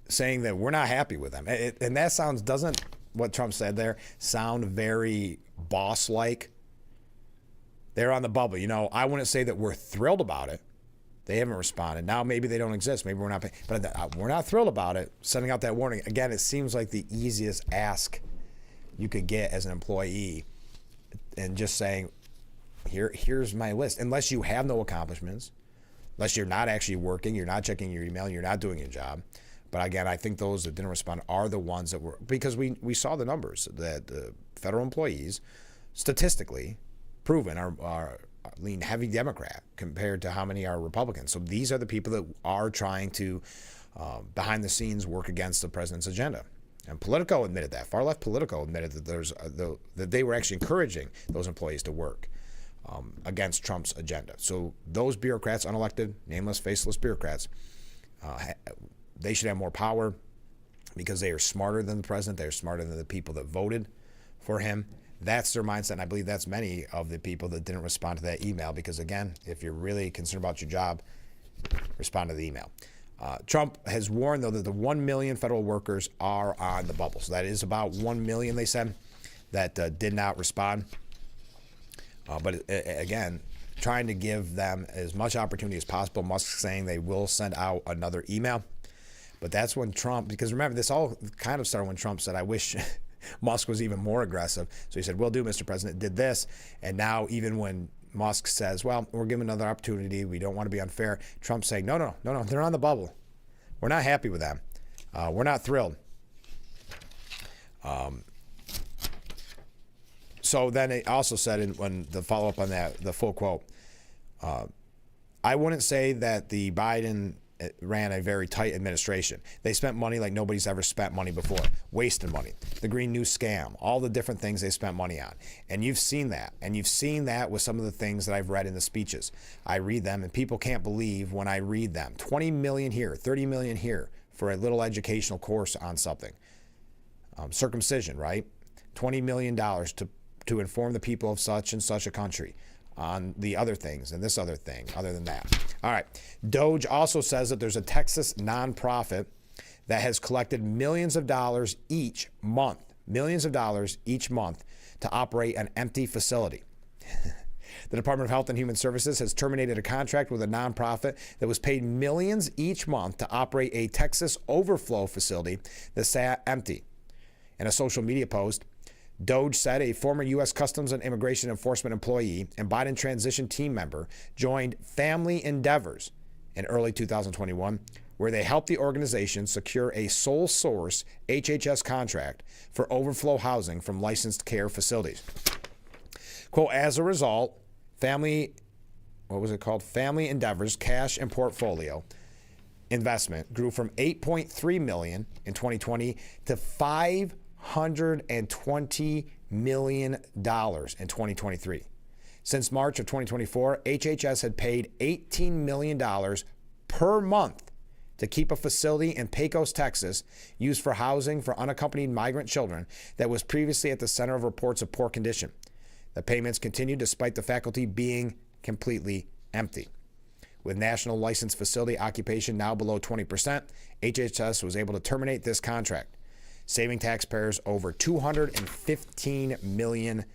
saying that we're not happy with them. And that doesn't what Trump said there sound very boss-like? They're on the bubble. You know, I wouldn't say that we're thrilled about it. They haven't responded. Now maybe they don't exist. Maybe we're not paying. But we're not thrilled about it. Sending out that warning. Again, it seems like the easiest ask you could get as an employee, and just saying, here's my list. Unless you have no accomplishments, unless you're not actually working, you're not checking your email, you're not doing your job. But again, I think those that didn't respond are the ones that were, because we saw the numbers that the federal employees, statistically proven, are lean heavy Democrat compared to how many are Republicans. So these are the people that are trying to, behind the scenes, work against the president's agenda. And Politico admitted that. Far left Politico admitted that that they were actually encouraging those employees to work against Trump's agenda. So those bureaucrats, unelected, nameless, faceless bureaucrats, they should have more power because they are smarter than the president. They are smarter than the people that voted for him. That's their mindset, and I believe that's many of the people that didn't respond to that email because, again, if you're really concerned about your job, respond to the email. Trump has warned, though, that the 1 million federal workers are on the bubble. So that is about 1 million, they said, that did not respond. But again, trying to give them as much opportunity as possible. Musk saying they will send out another email. But that's when Trump, because remember, this all kind of started when Trump said, I wish Musk was even more aggressive. So he said, will do, Mr. President, did this. And now even when Musk says, well, we're giving another opportunity, we don't want to be unfair, Trump's saying, no, they're on the bubble. We're not happy with them. We're not thrilled. So then it also said when the follow-up on that, the full quote, I wouldn't say that the Biden ran a very tight administration. They spent money like nobody's ever spent money before, wasted money. The Green New Scam, all the different things they spent money on. And you've seen that. And you've seen that with some of the things that I've read in the speeches. I read them, and people can't believe when I read them. 20 million here, 30 million here for a little educational course on something. Circumcision, right? $20 million to inform the people of such and such a country on the other things and this other thing other than that. All right. Doge also says that there's a Texas nonprofit that has collected millions of dollars each month to operate an empty facility. The Department of Health and Human Services has terminated a contract with a nonprofit that was paid millions each month to operate a Texas overflow facility that sat empty. In a social media post, Doge said a former U.S. Customs and Immigration Enforcement employee and Biden transition team member joined Family Endeavors in early 2021, where they helped the organization secure a sole source HHS contract for overflow housing from licensed care facilities. Quote, as a result, Family Endeavors cash and portfolio investment grew from $8.3 million in 2020 to $520 million in 2023. Since March of 2024, HHS had paid $18 million per month to keep a facility in Pecos, Texas, used for housing for unaccompanied migrant children that was previously at the center of reports of poor condition. The payments continued despite the faculty being completely empty. With national licensed facility occupation now below 20%, HHS was able to terminate this contract, saving taxpayers over $215 million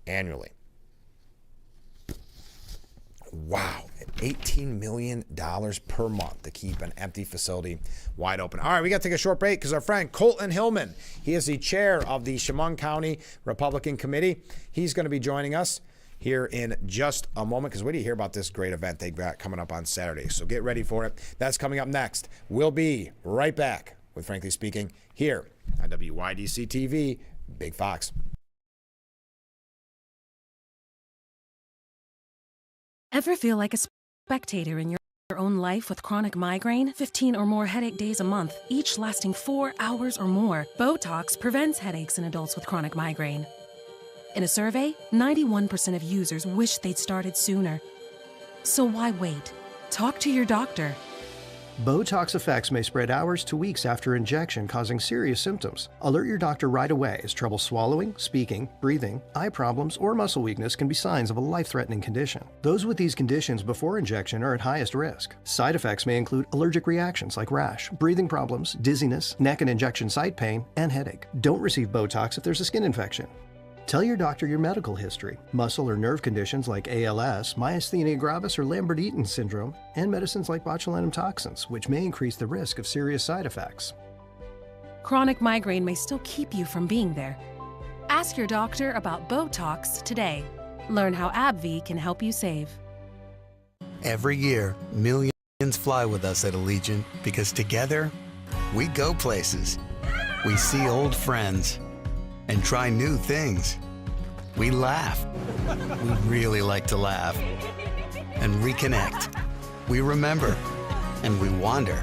annually. Wow, $18 million per month to keep an empty facility wide open. All right, we got to take a short break because our friend Colton Hillman, he is the chair of the Chemung County Republican Committee. He's going to be joining us here in just a moment because we need to hear about this great event they've got coming up on Saturday. So get ready for it. That's coming up next. We'll be right back with Frankly Speaking here on WYDC TV, Big Fox. Ever feel like a spectator in your own life with chronic migraine? 15 or more headache days a month, each lasting 4 hours or more. Botox prevents headaches in adults with chronic migraine. In a survey, 91% of users wish they'd started sooner. So why wait? Talk to your doctor. Botox effects may spread hours to weeks after injection, causing serious symptoms. Alert your doctor right away, as trouble swallowing, speaking, breathing, eye problems, or muscle weakness can be signs of a life-threatening condition. Those with these conditions before injection are at highest risk. Side effects may include allergic reactions like rash, breathing problems, dizziness, neck and injection site pain, and headache. Don't receive Botox if there's a skin infection. Tell your doctor your medical history, muscle or nerve conditions like ALS, myasthenia gravis, or Lambert-Eaton syndrome, and medicines like botulinum toxins, which may increase the risk of serious side effects. Chronic migraine may still keep you from being there. Ask your doctor about Botox today. Learn how AbbVie can help you save. Every year, millions fly with us at Allegiant because together, we go places. We see old friends and try new things. We laugh. We really like to laugh. And reconnect. We remember. And we wander,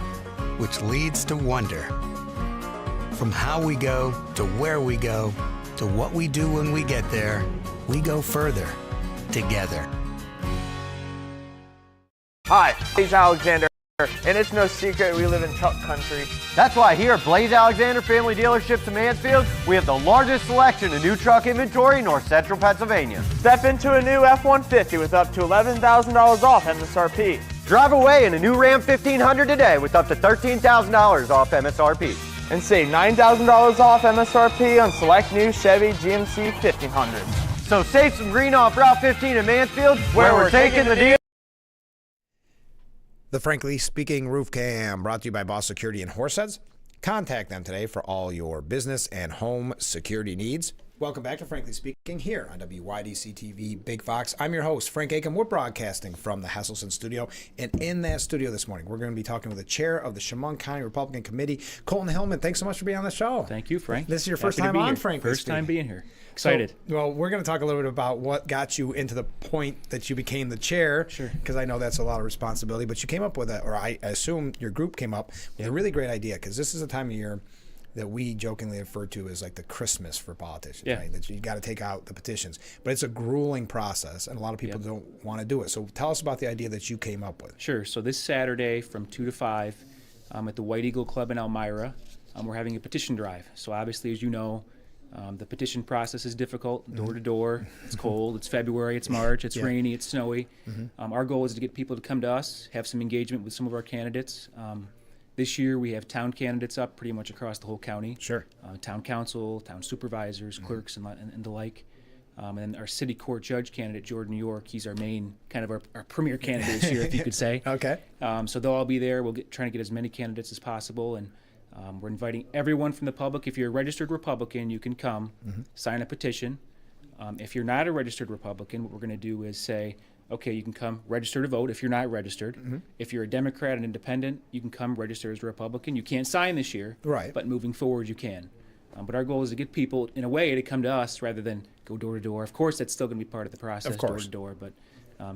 which leads to wonder. From how we go, to where we go, to what we do when we get there, we go further, together. Hi, Blaze Alexander, and it's no secret we live in truck country. That's why here at Blaze Alexander Family Dealerships in Mansfield, we have the largest selection of new truck inventory in North Central Pennsylvania. Step into a new F-150 with up to $11,000 off MSRP. Drive away in a new Ram 1500 today with up to $13,000 off MSRP. And save $9,000 off MSRP on select new Chevy GMC 1500s. So save some green off Route 15 in Mansfield, where we're taking the deal. The Frankly Speaking Roof Cam brought to you by Boss Security in Horseheads. Contact them today for all your business and home security needs. Welcome back to Frankly Speaking here on WYDC TV Big Fox. I'm your host, Frank Aiken. We're broadcasting from the Hesselson studio. And in that studio this morning, we're going to be talking with the chair of the Chemung County Republican Committee, Colton Hillman. Thanks so much for being on the show. Thank you, Frank. This is your first time on Frankly First time being here. Excited. So, well, we're going to talk a little bit about what got you into the point that you became the chair. Sure. Because I know that's a lot of responsibility. But you came up with I assume your group came up with a really great idea, because this is a time of year that we jokingly refer to as like the Christmas for politicians, right? That you got to take out the petitions. But it's a grueling process, and a lot of people don't want to do it. So tell us about the idea that you came up with. Sure. So this Saturday from 2 to 5 at the White Eagle Club in Elmira, we're having a petition drive. So obviously, as you know, the petition process is difficult, door to door. It's cold, it's February, it's March, it's rainy, it's snowy. Our goal is to get people to come to us, have some engagement with some of our candidates. This year we have town candidates up pretty much across the whole county. Sure. Town council, town supervisors, clerks, and the like. And then our city court judge candidate, Jordan New York, he's our main, kind of our premier candidate this year, if you could say. Okay. So they'll all be there. We'll trying to get as many candidates as possible. And we're inviting everyone from the public. If you're a registered Republican, you can come, sign a petition. If you're not a registered Republican, what we're going to do is say, okay, you can come register to vote if you're not registered. If you're a Democrat and independent, you can come register as a Republican. You can't sign this year, right? But moving forward, you can. But our goal is to get people, in a way, to come to us rather than go door to door. Of course, that's still going to be part of the process, door to door, but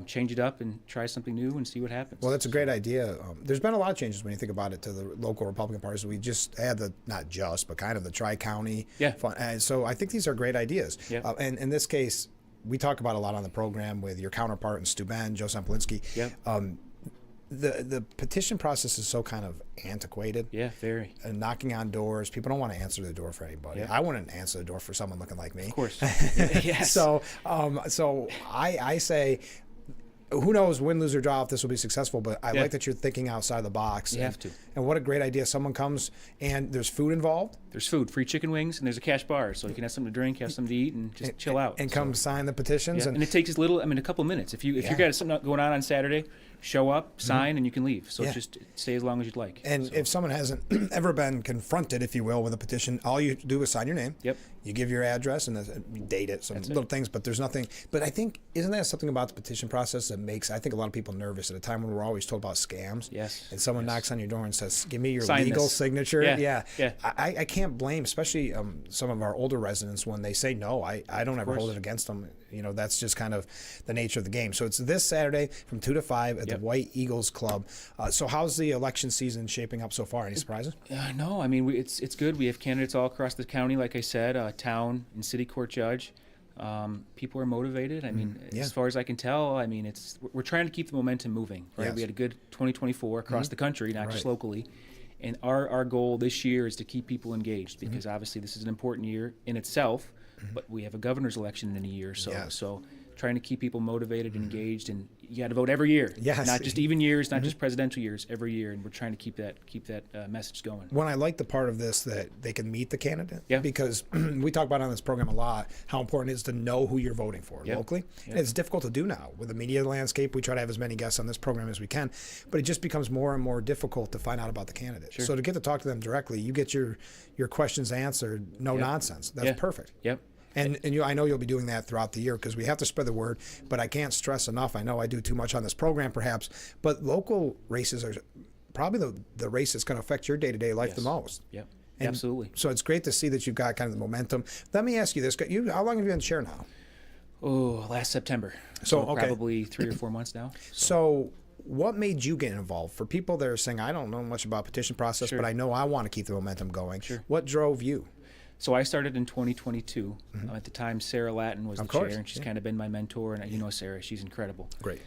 change it up and try something new and see what happens. Well, that's a great idea. There's been a lot of changes when you think about it to the local Republican parties. We just had not just, but kind of the Tri-County fund. And so I think these are great ideas. And in this case, we talk about a lot on the program with your counterpart in Steuben, Joe Semplinsky. The petition process is so kind of antiquated. Yeah, very. And knocking on doors. People don't want to answer the door for anybody. I wouldn't answer the door for someone looking like me. Of course. Yes. So I say, who knows, win, lose, or draw, if this will be successful, but I like that you're thinking outside the box. You have to. And what a great idea. Someone comes and there's food involved. There's food, free chicken wings, and there's a cash bar, so you can have something to drink, have something to eat, and just chill out. And come sign the petitions. And it takes as little, a couple minutes. If you got something going on Saturday, show up, sign, and you can leave. So just stay as long as you'd like. And if someone hasn't ever been confronted, if you will, with a petition, all you do is sign your name. You give your address and date it, some little things, but there's nothing. But I think, isn't that something about the petition process that makes, I think, a lot of people nervous at a time when we're always told about scams? Yes. And someone knocks on your door and says, give me your Sign legal this. signature. Yeah. I can't blame, especially some of our older residents, when they say no. I don't ever hold it against them. You know, that's just kind of the nature of the game. So it's this Saturday from 2 to 5 at the White Eagles Club. So how's the election season shaping up so far? Any surprises? No, I mean, it's good. We have candidates all across the county, like I said, town and city court judge. People are motivated. I mean, as far as I can tell, I mean, we're trying to keep the momentum moving, right? Yes. We had a good 2024 across the country, not just locally. And our goal this year is to keep people engaged, because obviously this is an important year in itself, but we have a governor's election in a year, so trying to keep people motivated and engaged, and you got to vote every year. Yes. Not just even years, not just presidential years, every year, and we're trying to keep that message going. When I like the part of this that they can meet the candidate, because we talk about on this program a lot how important it is to know who you're voting for locally. And it's difficult to do now with the media landscape. We try to have as many guests on this program as we can, but it just becomes more and more difficult to find out about the candidate. So to get to talk to them directly, you get your questions answered, no nonsense. That's perfect. And I know you'll be doing that throughout the year, because we have to spread the word, but I can't stress enough. I know I do too much on this program perhaps, but local races are probably the race that's going to affect your day-to-day life the most. And absolutely. So it's great to see that you've got kind of the momentum. Let me ask you this. How long have you been chair now? Last September. So probably 3 or 4 months now. So what made you get involved? For people that are saying, I don't know much about petition process, but I know I want to keep the momentum going. What drove you? So I started in 2022. At the time, Sarah Latin was the chair, and she's kind of been my mentor. And you know Sarah, she's incredible. Great.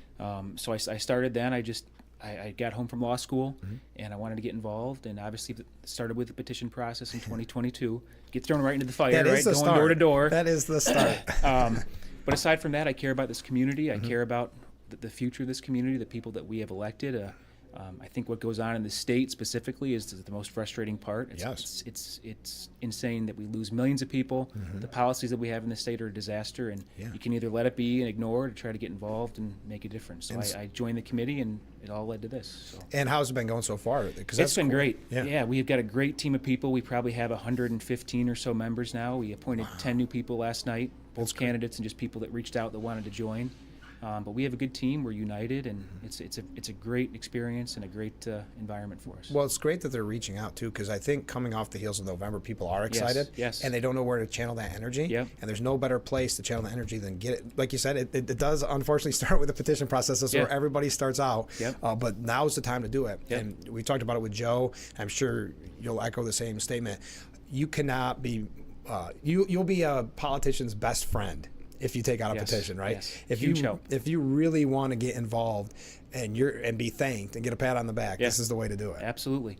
So I started then. I got home from law school, and I wanted to get involved. And obviously, started with the petition process in 2022. Get thrown right into the fire, right? Going door to door. That is the start. But aside from that, I care about this community. I care about the future of this community, the people that we have elected. I think what goes on in the state specifically is the most frustrating part. It's insane that we lose millions of people. The policies that we have in the state are a disaster, and you can either let it be and ignore it or try to get involved and make a difference. So I joined the committee, and it all led to this. So. And how's it been going so far? It's been great. Yeah, we've got a great team of people. We probably have 115 or so members now. We appointed 10 new people last night, both candidates and just people that reached out that wanted to join. But we have a good team. We're united, and it's a great experience and a great environment for us. Well, it's great that they're reaching out too, because I think coming off the heels of November, people are excited, and they don't know where to channel that energy. And there's no better place to channel the energy than get it. Like you said, it does unfortunately start with the petition process. That's where everybody starts out. But now's the time to do it. And we talked about it with Joe. I'm sure you'll echo the same statement. You cannot be. You'll be a politician's best friend if you take out a petition, right? If you really want to get involved and be thanked and get a pat on the back, this is the way to do it. Absolutely.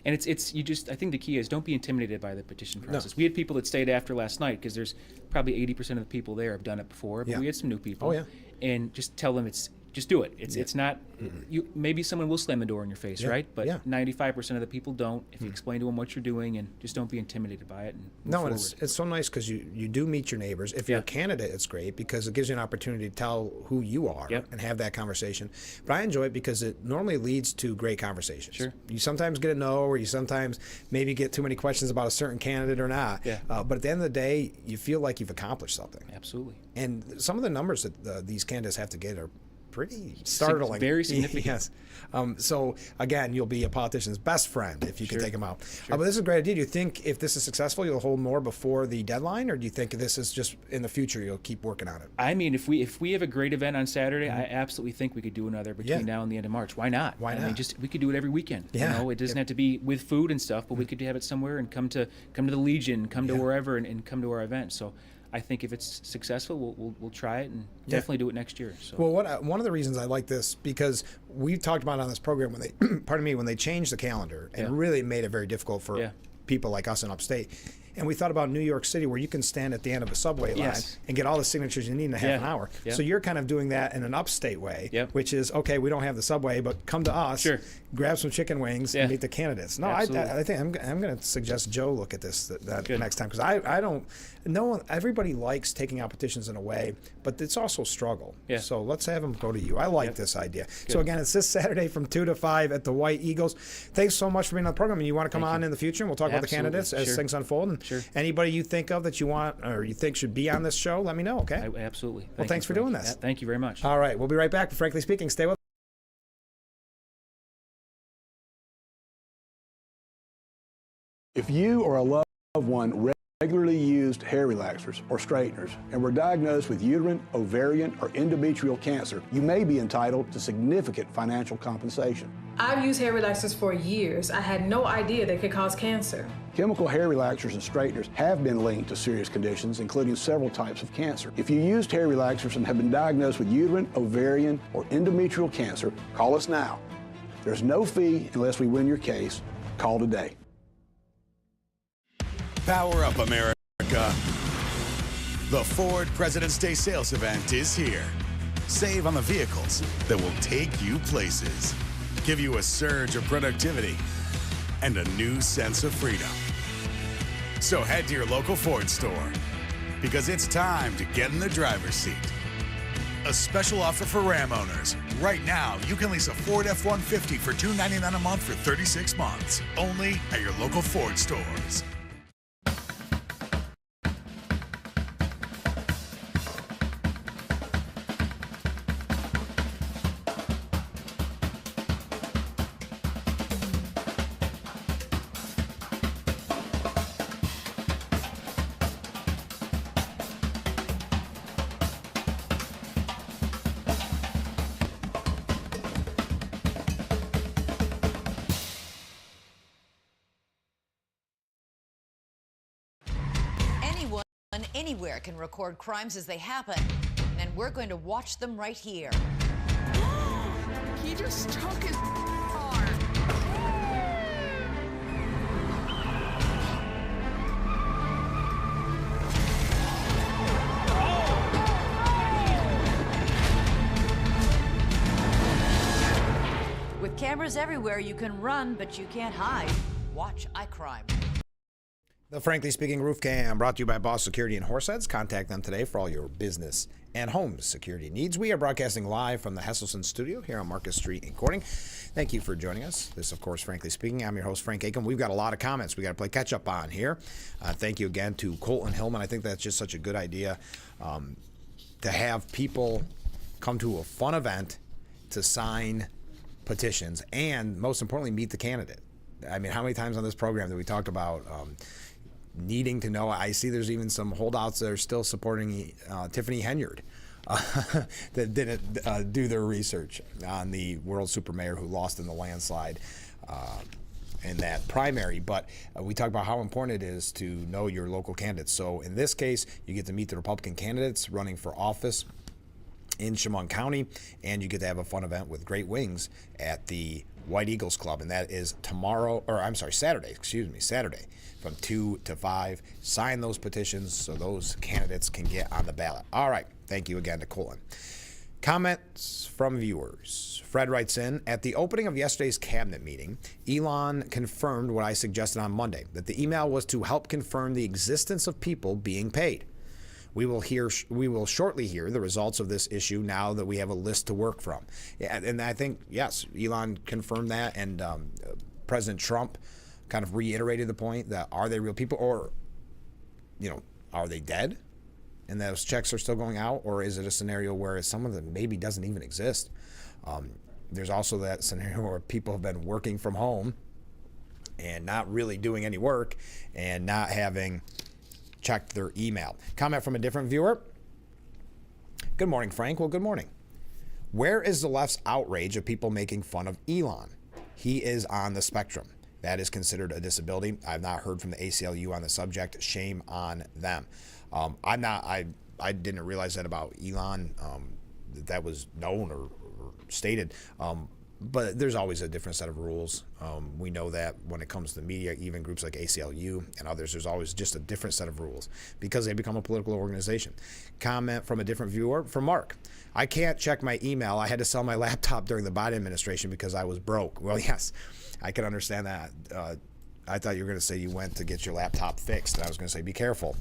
And I think the key is don't be intimidated by the petition process. We had people that stayed after last night because there's probably 80% of the people there have done it before, but we had some new people. And just tell them just do it. It's not. Maybe someone will slam the door in your face, right? But 95% of the people don't. If you explain to them what you're doing, and just don't be intimidated by it. And move forward. It's so nice because you do meet your neighbors. If you're a candidate, it's great because it gives you an opportunity to tell who you are and have that conversation. But I enjoy it because it normally leads to great conversations. Sure. You sometimes get a no, or you sometimes maybe get too many questions about a certain candidate or not. But at the end of the day, you feel like you've accomplished something. Absolutely. And some of the numbers that these candidates have to get are pretty startling. Very significant. Yes. So again, you'll be a politician's best friend if you can take them out. But this is a great idea. Do you think if this is successful, you'll hold more before the deadline, or do you think this is just in the future you'll keep working on it? I mean, if we have a great event on Saturday, I absolutely think we could do another between now and the end of March. Why not? Why not? I mean, we could do it every weekend. You know, it doesn't have to be with food and stuff, but we could have it somewhere and come to the Legion, come to wherever, and come to our event. So I think if it's successful, we'll try it and definitely do it next year. So. Well, one of the reasons I like this, because we've talked about it on this program when they, when they changed the calendar and really made it very difficult for people like us in upstate. And we thought about New York City, where you can stand at the end of a subway line and get all the signatures you need in a half an hour. So you're kind of doing that in an upstate way, which is, okay, we don't have the subway, but come to us, grab some chicken wings, and meet the candidates. No, I think I'm going to suggest Joe look at this next time, because I don't. No one. Everybody likes taking out petitions in a way, but it's also a struggle. So let's have them go to you. I like this idea. Good. So again, it's this Saturday from 2 to 5 at the White Eagles. Thanks so much for being on the program. And you want to come on in the future, and we'll talk about the candidates as things unfold. And anybody you think of that you want or you think should be on this show, let me know. Okay. Absolutely. Well, thanks for doing this. Thank you very much. All right, we'll be right back. Frankly Speaking, stay with us. If you or a loved one regularly used hair relaxers or straighteners and were diagnosed with uterine, ovarian, or endometrial cancer, you may be entitled to significant financial compensation. I've used hair relaxers for years. I had no idea they could cause cancer. Chemical hair relaxers and straighteners have been linked to serious conditions, including several types of cancer. If you used hair relaxers and have been diagnosed with uterine, ovarian, or endometrial cancer, call us now. There's no fee unless we win your case. Call today. Power up, America. The Ford President's Day sales event is here. Save on the vehicles that will take you places, give you a surge of productivity, and a new sense of freedom. So head to your local Ford store, because it's time to get in the driver's seat. A special offer for Ram owners. Right now, you can lease a Ford F-150 for $299 a month for 36 months, only at your local Ford stores. Anywhere can record crimes as they happen, and we're going to watch them right here. He just took his car. With cameras Cameras everywhere. You can run, but you can't hide. Watch iCrime. The Frankly Speaking Roof Cam, brought to you by Boss Security in Horseheads. Contact them today for all your business and home security needs. We are broadcasting live from the Hesselson studio here on Marcus Street in Corning. Thank you for joining us. This, of course, Frankly Speaking. I'm your host, Frank Aiken. We've got a lot of comments we got to play catch up on here. Thank you again to Colton Hillman. I think that's just such a good idea to have people come to a fun event to sign petitions and, most importantly, meet the candidate. I mean, how many times on this program that we talked about needing to know? I see there's even some holdouts that are still supporting Tiffany Henyard that didn't do their research on the world super mayor who lost in the landslide in that primary. But we talk about how important it is to know your local candidates. So in this case, you get to meet the Republican candidates running for office in Chemung County, and you get to have a fun event with Great Wings at the White Eagles Club, and that is Saturday from 2 to 5. Sign those petitions so those candidates can get on the ballot. All right, thank you again to Colin. Comments from viewers. Fred writes in, at the opening of yesterday's cabinet meeting, Elon confirmed what I suggested on Monday, that the email was to help confirm the existence of people being paid. We will shortly hear the results of this issue now that we have a list to work from. And I think, yes, Elon confirmed that, and President Trump kind of reiterated the point that are they real people, or, are they dead and those checks are still going out, or is it a scenario where it's someone that maybe doesn't even exist? There's also that scenario where people have been working from home and not really doing any work and not having checked their email. Comment from a different viewer. Good morning, Frank. Well, good morning. Where is the left's outrage of people making fun of Elon? He is on the spectrum. That is considered a disability. I've not heard from the ACLU on the subject. Shame on them. I didn't realize that about Elon, that was known or stated. But there's always a different set of rules. We know that when it comes to the media, even groups like ACLU and others, there's always just a different set of rules because they become a political organization. Comment from a different viewer, from Mark. I can't check my email. I had to sell my laptop during the Biden administration because I was broke. Well, yes, I can understand that. I thought you were going to say you went to get your laptop fixed, and I was going to say be careful.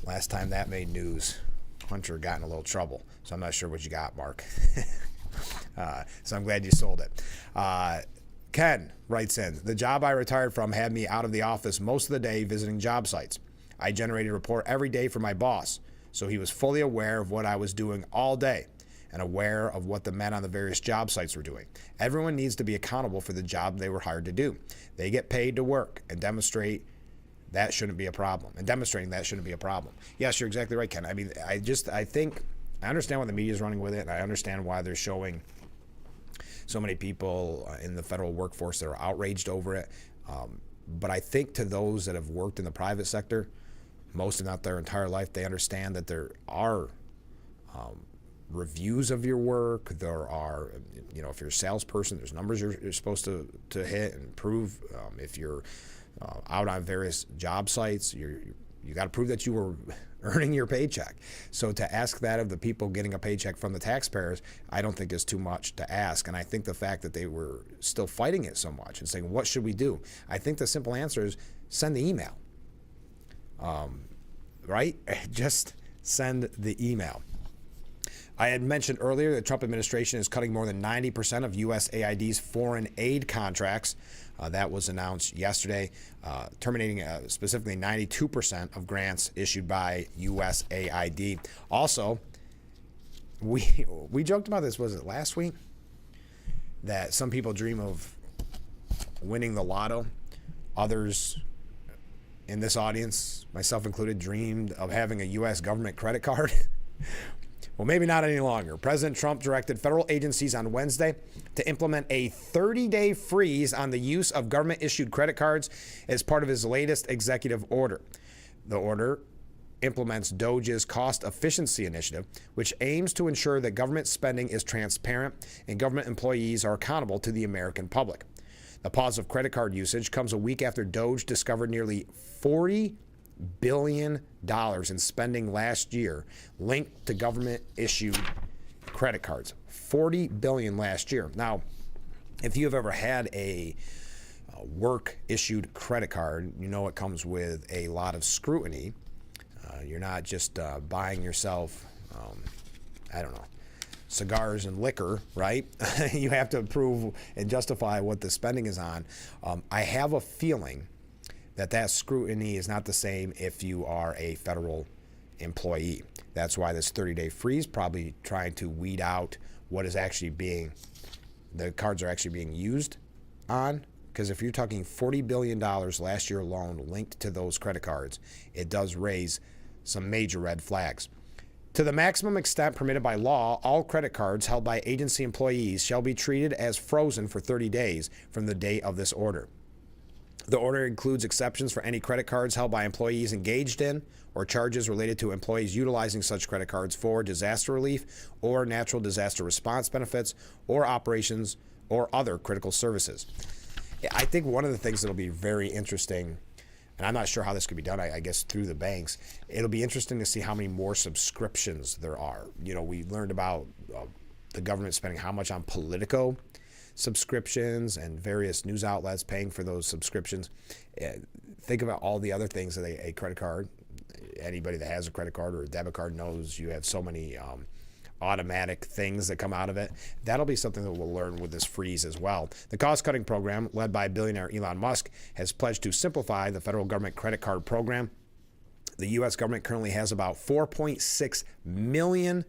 Last time that made news, Hunter got in a little trouble. So I'm not sure what you got, Mark. So I'm glad you sold it. Ken writes in, the job I retired from had me out of the office most of the day visiting job sites. I generated a report every day for my boss, so he was fully aware of what I was doing all day and aware of what the men on the various job sites were doing. Everyone needs to be accountable for the job they were hired to do. They get paid to work, and demonstrating that shouldn't be a problem. Yes, you're exactly right, Ken. I mean, I think I understand why the media is running with it, and I understand why they're showing so many people in the federal workforce that are outraged over it. But I think to those that have worked in the private sector, most if not their entire life, they understand that there are reviews of your work. There are, if you're a salesperson, there's numbers you're supposed to hit and prove. If you're out on various job sites, you got to prove that you were earning your paycheck. So to ask that of the people getting a paycheck from the taxpayers, I don't think is too much to ask. And I think the fact that they were still fighting it so much and saying, what should we do? I think the simple answer is send the email. Right? Just send the email. I had mentioned earlier the Trump administration is cutting more than 90% of USAID's foreign aid contracts. That was announced yesterday, terminating specifically 92% of grants issued by USAID. Also, we joked about this, was it last week? That some people dream of winning the lotto. Others in this audience, myself included, dreamed of having a U.S. government credit card. Well, maybe not any longer. President Trump directed federal agencies on Wednesday to implement a 30-day freeze on the use of government-issued credit cards as part of his latest executive order. The order implements DOJ's cost efficiency initiative, which aims to ensure that government spending is transparent and government employees are accountable to the American public. The pause of credit card usage comes a week after DOJ discovered nearly $40 billion in spending last year linked to government-issued credit cards. $40 billion last year. Now, If you have ever had a work-issued credit card, you know it comes with a lot of scrutiny. You're not just buying yourself, I don't know, cigars and liquor, right? You have to prove and justify what the spending is on. I have a feeling that scrutiny is not the same if you are a federal employee. That's why this 30-day freeze, probably trying to weed out what is actually the cards are actually being used on. Because if you're talking $40 billion last year alone linked to those credit cards, it does raise some major red flags. To the maximum extent permitted by law, all credit cards held by agency employees shall be treated as frozen for 30 days from the date of this order. The order includes exceptions for any credit cards held by employees engaged in or charges related to employees utilizing such credit cards for disaster relief or natural disaster response benefits or operations or other critical services. I think one of the things that'll be very interesting, and I'm not sure how this could be done, I guess through the banks, it'll be interesting to see how many more subscriptions there are. You know, we learned about the government spending how much on Politico subscriptions and various news outlets paying for those subscriptions. Think about all the other things that a credit card, anybody that has a credit card or a debit card knows you have so many automatic things that come out of it. That'll be something that we'll learn with this freeze as well. The cost-cutting program, led by billionaire Elon Musk, has pledged to simplify the federal government credit card program. The U.S. government currently has about 4.6 million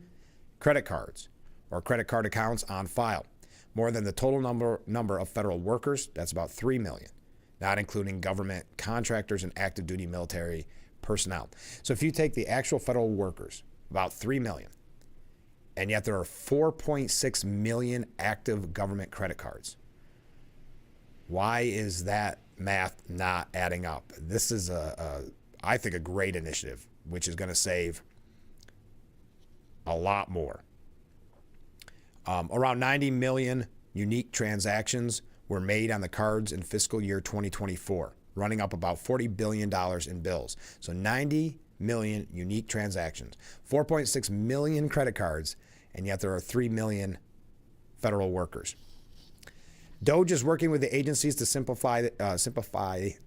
credit cards or credit card accounts on file, more than the total number of federal workers. That's about 3 million, not including government contractors and active duty military personnel. So if you take the actual federal workers, about 3 million, and yet there are 4.6 million active government credit cards. Why is that math not adding up? This is I think, a great initiative, which is going to save a lot more. Around 90 million unique transactions were made on the cards in fiscal year 2024, running up about $40 billion in bills. So 90 million unique transactions, 4.6 million credit cards, and yet there are 3 million federal workers. DOGE is working with the agencies to simplify the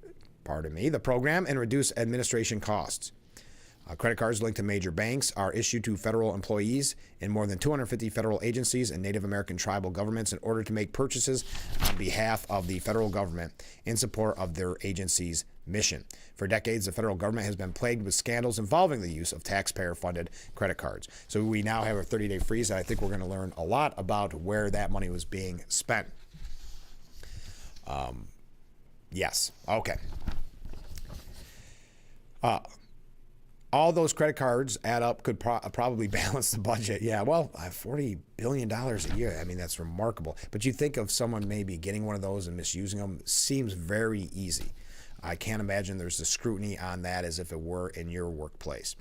program and reduce administration costs. Credit cards linked to major banks are issued to federal employees in more than 250 federal agencies and Native American tribal governments in order to make purchases on behalf of the federal government in support of their agency's mission. For decades, the federal government has been plagued with scandals involving the use of taxpayer-funded credit cards. So we now have a 30-day freeze, and I think we're going to learn a lot about where that money was being spent. Yes. Okay. All those credit cards add up, could probably balance the budget. Yeah, well, $40 billion a year. I mean, that's remarkable. But you think of someone maybe getting one of those and misusing them, seems very easy. I can't imagine there's the scrutiny on that as if it were in your workplace.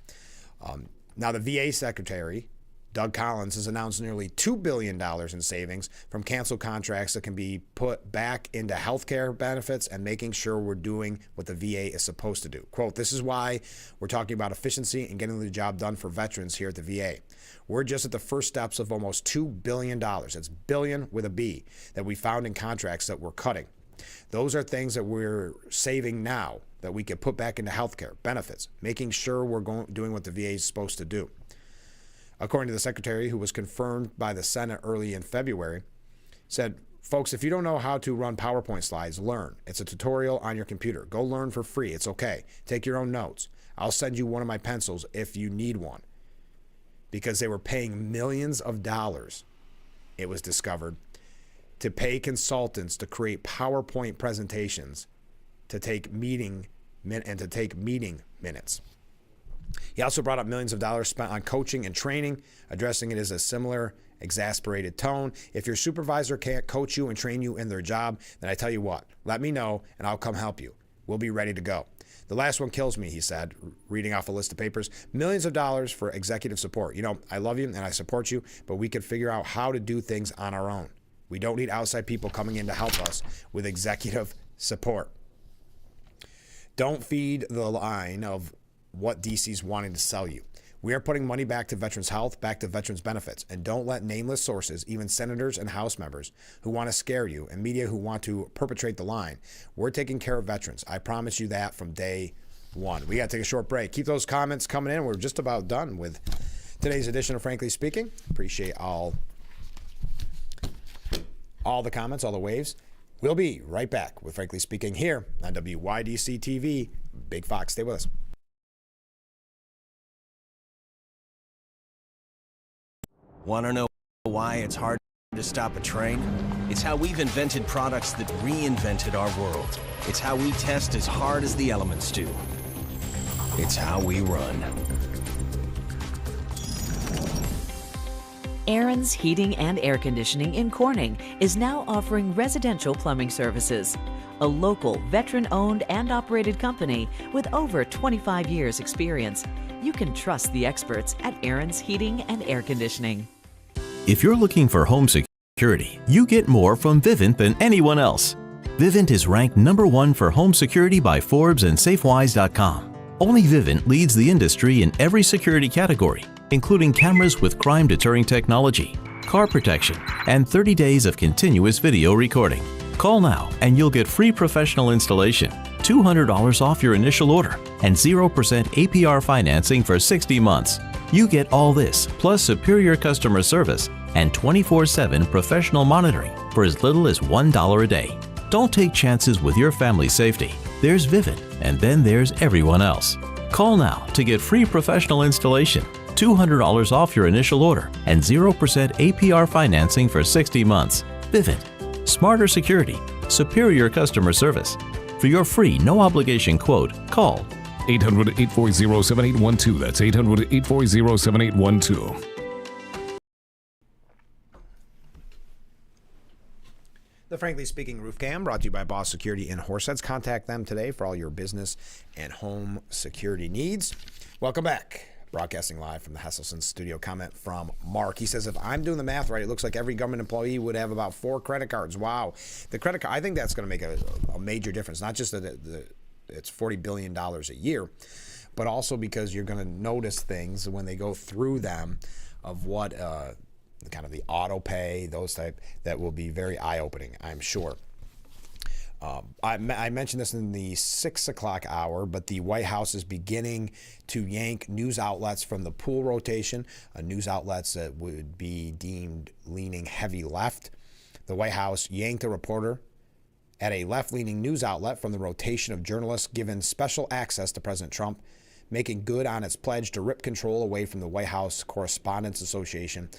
Now, the VA Secretary, Doug Collins, has announced nearly $2 billion in savings from canceled contracts that can be put back into health care benefits and making sure we're doing what the VA is supposed to do. Quote, "This is why we're talking about efficiency and getting the job done for veterans here at the VA. We're just at the first steps of almost $2 billion. That's billion with a B, that we found in contracts that we're cutting. Those are things that we're saving now that we could put back into health care benefits, making sure we're doing what the VA is supposed to do." According to the secretary, who was confirmed by the Senate early in February, said, "Folks, if you don't know how to run PowerPoint slides, learn. It's a tutorial on your computer. Go learn for free. It's okay. Take your own notes. I'll send you one of my pencils if you need one." Because they were paying millions of dollars, it was discovered, to pay consultants to create PowerPoint presentations to take meeting minutes. He also brought up millions of dollars spent on coaching and training, addressing it as a similar exasperated tone. "If your supervisor can't coach you and train you in their job, then I tell you what, let me know and I'll come help you. We'll be ready to go. The last one kills me," he said, reading off a list of papers. "Millions of dollars for executive support. You know, I love you and I support you, but we could figure out how to do things on our own. We don't need outside people coming in to help us with executive support." Don't feed the line of what DC's wanting to sell you. We are putting money back to veterans' health, back to veterans' benefits, and don't let nameless sources, even senators and House members who want to scare you and media who want to perpetrate the line. We're taking care of veterans. I promise you that from day one. We got to take a short break. Keep those comments coming in. We're just about done with today's edition of Frankly Speaking. Appreciate all the comments, all the waves. We'll be right back with Frankly Speaking here on WYDC TV. Big Fox, stay with us. Want to know why it's hard to stop a train? It's how we've invented products that reinvented our world. It's how we test as hard as the elements do. It's how we run. Aaron's Heating and Air Conditioning in Corning is now offering residential plumbing services. A local, veteran-owned and operated company with over 25 years experience. You can trust the experts at Aaron's Heating and Air Conditioning. If you're looking for home security, you get more from Vivint than anyone else. Vivint is ranked #1 for home security by Forbes and SafeWise.com. Only Vivint leads the industry in every security category, including cameras with crime-deterring technology, car protection, and 30 days of continuous video recording. Call now and you'll get free professional installation, $200 off your initial order, and 0% APR financing for 60 months. You get all this, plus superior customer service and 24/7 professional monitoring for as little as $1 a day. Don't take chances with your family's safety. There's Vivint, and then there's everyone else. Call now to get free professional installation, $200 off your initial order, and 0% APR financing for 60 months. Vivint. Smarter security, superior customer service. For your free, no-obligation quote, call 800-840-7812. That's 800-840-7812. The Frankly Speaking Roof Cam brought to you by Boss Security in Horseheads. Contact them today for all your business and home security needs. Welcome back. Broadcasting live from the Hesselson studio. Comment from Mark. He says, if I'm doing the math right, it looks like every government employee would have about 4 credit cards. Wow. The credit card, I think that's going to make a major difference. Not just that it's $40 billion a year, but also because you're going to notice things when they go through them of what kind of the auto pay, those type, that will be very eye-opening, I'm sure. I mentioned this in the 6 o'clock hour, but the White House is beginning to yank news outlets from the pool rotation, news outlets that would be deemed leaning heavy left. The White House yanked a reporter at a left-leaning news outlet from the rotation of journalists given special access to President Trump, making good on its pledge to rip control away from the White House Correspondents Association.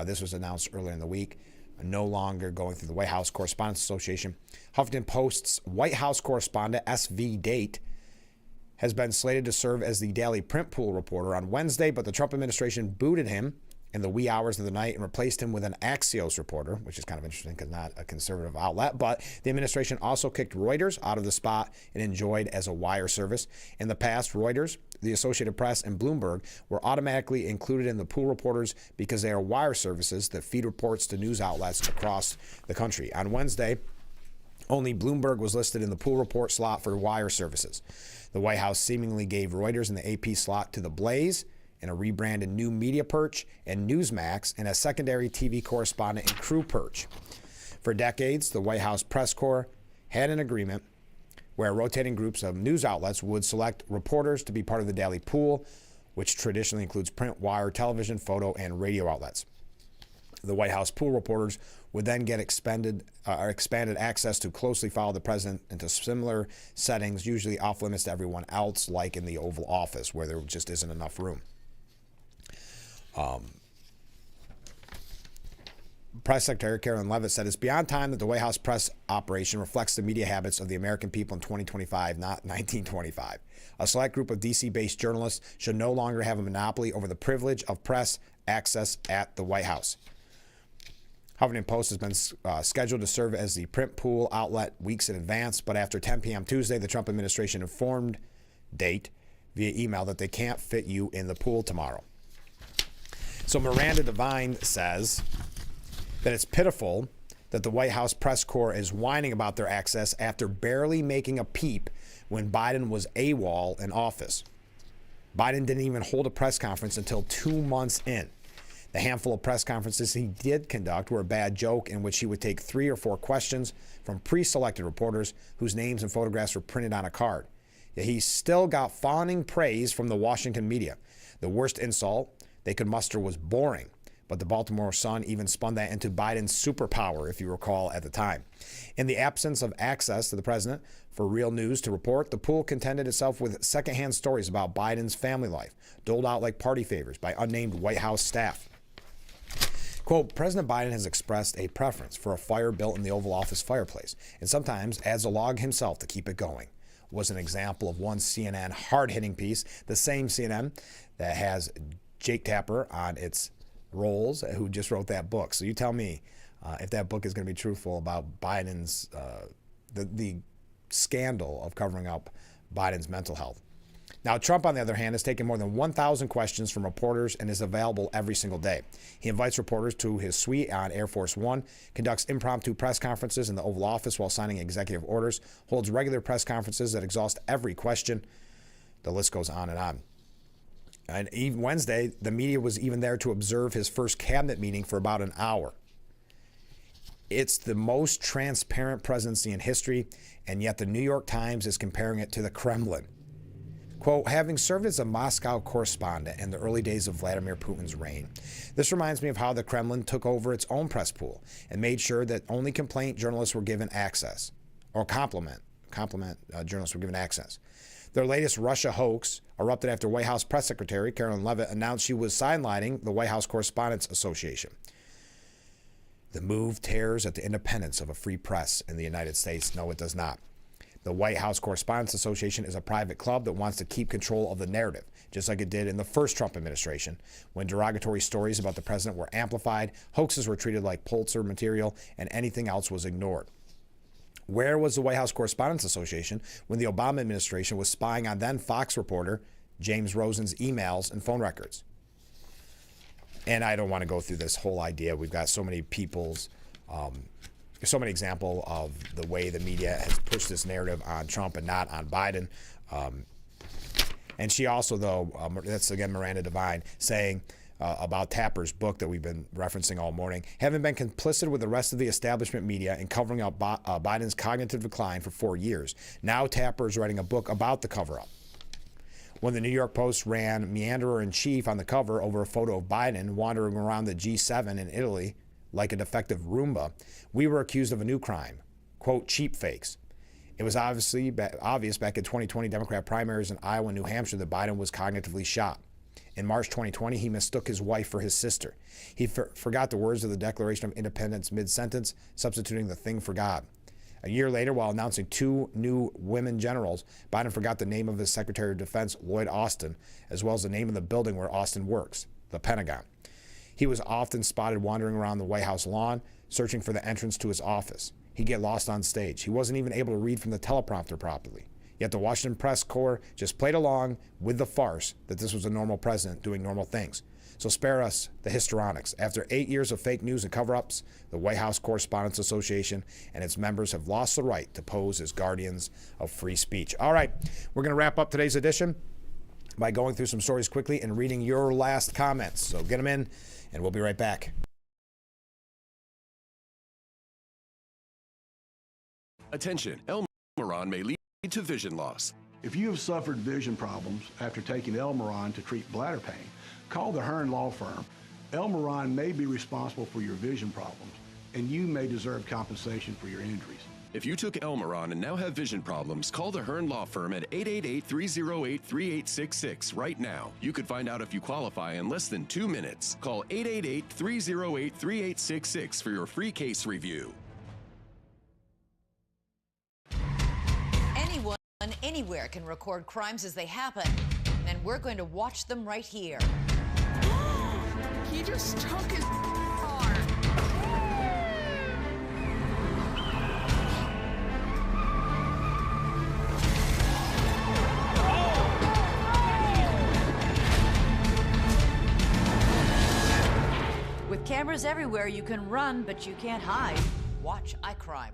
This was announced earlier in the week. No longer going through the White House Correspondents Association. Huffington Post's White House correspondent, S.V. Date, has been slated to serve as the daily print pool reporter on Wednesday, but the Trump administration booted him in the wee hours of the night and replaced him with an Axios reporter, which is kind of interesting because not a conservative outlet. But the administration also kicked Reuters out of the spot and enjoyed as a wire service. In the past, Reuters, the Associated Press, and Bloomberg were automatically included in the pool reporters because they are wire services that feed reports to news outlets across the country. On Wednesday, only Bloomberg was listed in the pool report slot for wire services. The White House seemingly gave Reuters and the AP slot to the Blaze and a rebranded New Media Perch and Newsmax and a secondary TV correspondent and crew perch. For decades, the White House press corps had an agreement where rotating groups of news outlets would select reporters to be part of the daily pool, which traditionally includes print, wire, television, photo, and radio outlets. The White House pool reporters would then get expanded access to closely follow the president into similar settings, usually off limits to everyone else, like in the Oval Office, where there just isn't enough room. Press Secretary Carolyn Leavitt said it's beyond time that the White House press operation reflects the media habits of the American people in 2025, not 1925. A select group of D.C.-based journalists should no longer have a monopoly over the privilege of press access at the White House. Huffington Post has been scheduled to serve as the print pool outlet weeks in advance, but after 10 p.m. Tuesday, the Trump administration informed Date via email that they can't fit you in the pool tomorrow. So Miranda Devine says that it's pitiful that the White House press corps is whining about their access after barely making a peep when Biden was AWOL in office. Biden didn't even hold a press conference until 2 months in. The handful of press conferences he did conduct were a bad joke in which he would take 3 or 4 questions from pre-selected reporters whose names and photographs were printed on a card. Yet he still got fawning praise from the Washington media. The worst insult they could muster was boring, but the Baltimore Sun even spun that into Biden's superpower, if you recall, at the time. In the absence of access to the president for real news to report, the pool contented itself with secondhand stories about Biden's family life, doled out like party favors by unnamed White House staff. Quote, President Biden has expressed a preference for a fire built in the Oval Office fireplace and sometimes adds a log himself to keep it going, was an example of one CNN hard-hitting piece, the same CNN that has Jake Tapper on its rolls, who just wrote that book. So you tell me if that book is going to be truthful about Biden's, the scandal of covering up Biden's mental health. Now, Trump, on the other hand, has taken more than 1,000 questions from reporters and is available every single day. He invites reporters to his suite on Air Force One, conducts impromptu press conferences in the Oval Office while signing executive orders, holds regular press conferences that exhaust every question. The list goes on. And even Wednesday, the media was even there to observe his first cabinet meeting for about an hour. It's the most transparent presidency in history, and yet the New York Times is comparing it to the Kremlin. Quote, having served as a Moscow correspondent in the early days of Vladimir Putin's reign, this reminds me of how the Kremlin took over its own press pool and made sure that only complaint journalists were given access, or compliment journalists were given access. Their latest Russia hoax erupted after White House Press Secretary Carolyn Leavitt announced she was sidelining the White House Correspondents Association. The move tears at the independence of a free press in the United States. No, it does not. The White House Correspondents Association is a private club that wants to keep control of the narrative, just like it did in the first Trump administration, when derogatory stories about the president were amplified, hoaxes were treated like Pulitzer material, and anything else was ignored. Where was the White House Correspondents Association when the Obama administration was spying on then Fox reporter James Rosen's emails and phone records? And I don't want to go through this whole idea. We've got so many so many examples of the way the media has pushed this narrative on Trump and not on Biden. And she also, though, that's again Miranda Devine, saying about Tapper's book that we've been referencing all morning, having been complicit with the rest of the establishment media in covering up Biden's cognitive decline for 4 years. Now Tapper is writing a book about the cover-up. When the New York Post ran Meanderer-in-Chief on the cover over a photo of Biden wandering around the G7 in Italy like a defective Roomba, we were accused of a new crime, quote, cheap fakes. It was obvious back in 2020 Democrat primaries in Iowa and New Hampshire that Biden was cognitively shot. In March 2020, he mistook his wife for his sister. He forgot the words of the Declaration of Independence mid-sentence, substituting the thing for God. A year later, while announcing 2 new women generals, Biden forgot the name of his Secretary of Defense, Lloyd Austin, as well as the name of the building where Austin works, the Pentagon. He was often spotted wandering around the White House lawn, searching for the entrance to his office. He'd get lost on stage. He wasn't even able to read from the teleprompter properly. Yet the Washington press corps just played along with the farce that this was a normal president doing normal things. So spare us the histrionics. After 8 years of fake news and cover-ups, the White House Correspondents Association and its members have lost the right to pose as guardians of free speech. All right, we're going to wrap up today's edition by going through some stories quickly and reading your last comments. So get them in, and we'll be right back. Attention, Elmeron may lead to vision loss. If you have suffered vision problems after taking Elmeron to treat bladder pain, call the Hearn Law Firm. Elmeron may be responsible for your vision problems, and you may deserve compensation for your injuries. If you took Elmeron and now have vision problems, call the Hearn Law Firm at 888-308-3866 right now. You could find out if you qualify in less than 2 minutes. Call 888-308-3866 for your free case review. Anyone, anywhere can record crimes as they happen, and we're going to watch them right here. He just took his car. With cameras everywhere, you can run, but you can't hide. Watch iCrime.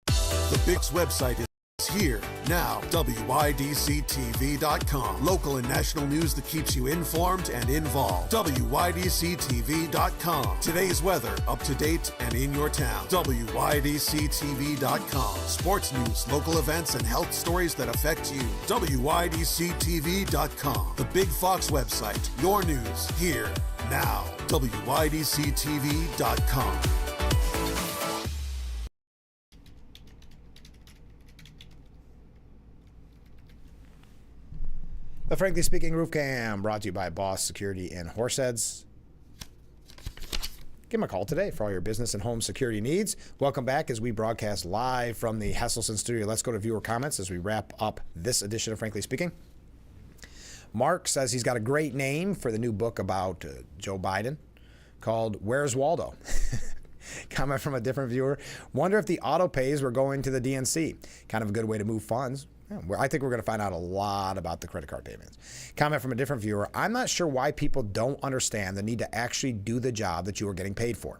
The Bix website is here. Now, WYDCTV.com. Local and national news that keeps you informed and involved. WYDCTV.com. Today's weather, up to date and in your town. WYDCTV.com. Sports news, local events, and health stories that affect you. WYDCTV.com. The Big Fox website. Your news here. Now, WYDCTV.com. The Frankly Speaking Roof Cam, brought to you by Boss Security in Horseheads. Give them a call today for all your business and home security needs. Welcome back as we broadcast live from the Hesselson studio. Let's go to viewer comments as we wrap up this edition of Frankly Speaking. Mark says he's got a great name for the new book about Joe Biden called Where's Waldo? Comment from a different viewer. Wonder if the auto pays were going to the DNC. Kind of a good way to move funds. Yeah, I think we're going to find out a lot about the credit card payments. Comment from a different viewer. I'm not sure why people don't understand the need to actually do the job that you are getting paid for.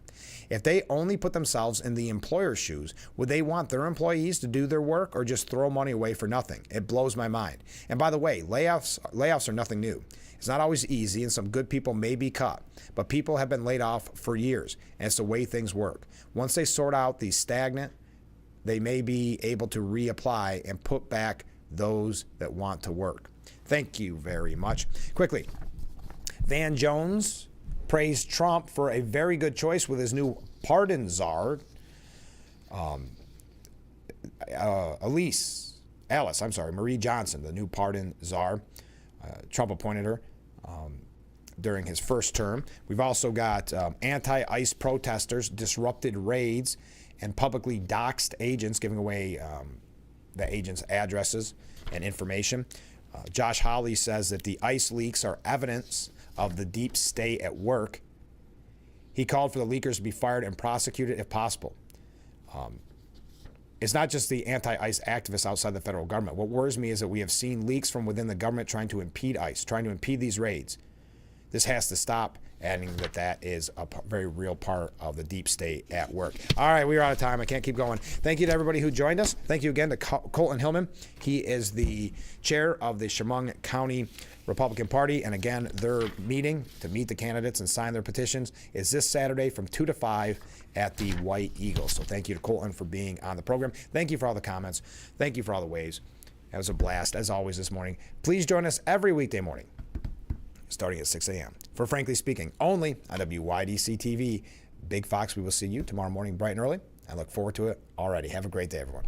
If they only put themselves in the employer's shoes, would they want their employees to do their work or just throw money away for nothing? It blows my mind. And by the way, layoffs are nothing new. It's not always easy, and some good people may be cut, but people have been laid off for years, and it's the way things work. Once they sort out the stagnant, they may be able to reapply and put back those that want to work. Thank you very much. Quickly, Van Jones praised Trump for a very good choice with his new pardon czar, Marie Johnson, the new pardon czar. Trump appointed her during his first term. We've also got anti-ICE protesters disrupted raids and publicly doxed agents, giving away the agents' addresses and information. Josh Hawley says that the ICE leaks are evidence of the deep state at work. He called for the leakers to be fired and prosecuted if possible. It's not just the anti-ICE activists outside the federal government. What worries me is that we have seen leaks from within the government trying to impede ICE, trying to impede these raids. This has to stop, adding that is a very real part of the deep state at work. All right, we are out of time. I can't keep going. Thank you to everybody who joined us. Thank you again to Colton Hillman. He is the chair of the Chemung County Republican Party. And again, their meeting to meet the candidates and sign their petitions is this Saturday from 2 to 5 at the White Eagle. So thank you to Colton for being on the program. Thank you for all the comments. Thank you for all the waves. It was a blast, as always, this morning. Please join us every weekday morning, starting at 6 a.m. for Frankly Speaking, only on WYDC TV. Big Fox, we will see you tomorrow morning bright and early. I look forward to it already. Have a great day, everyone.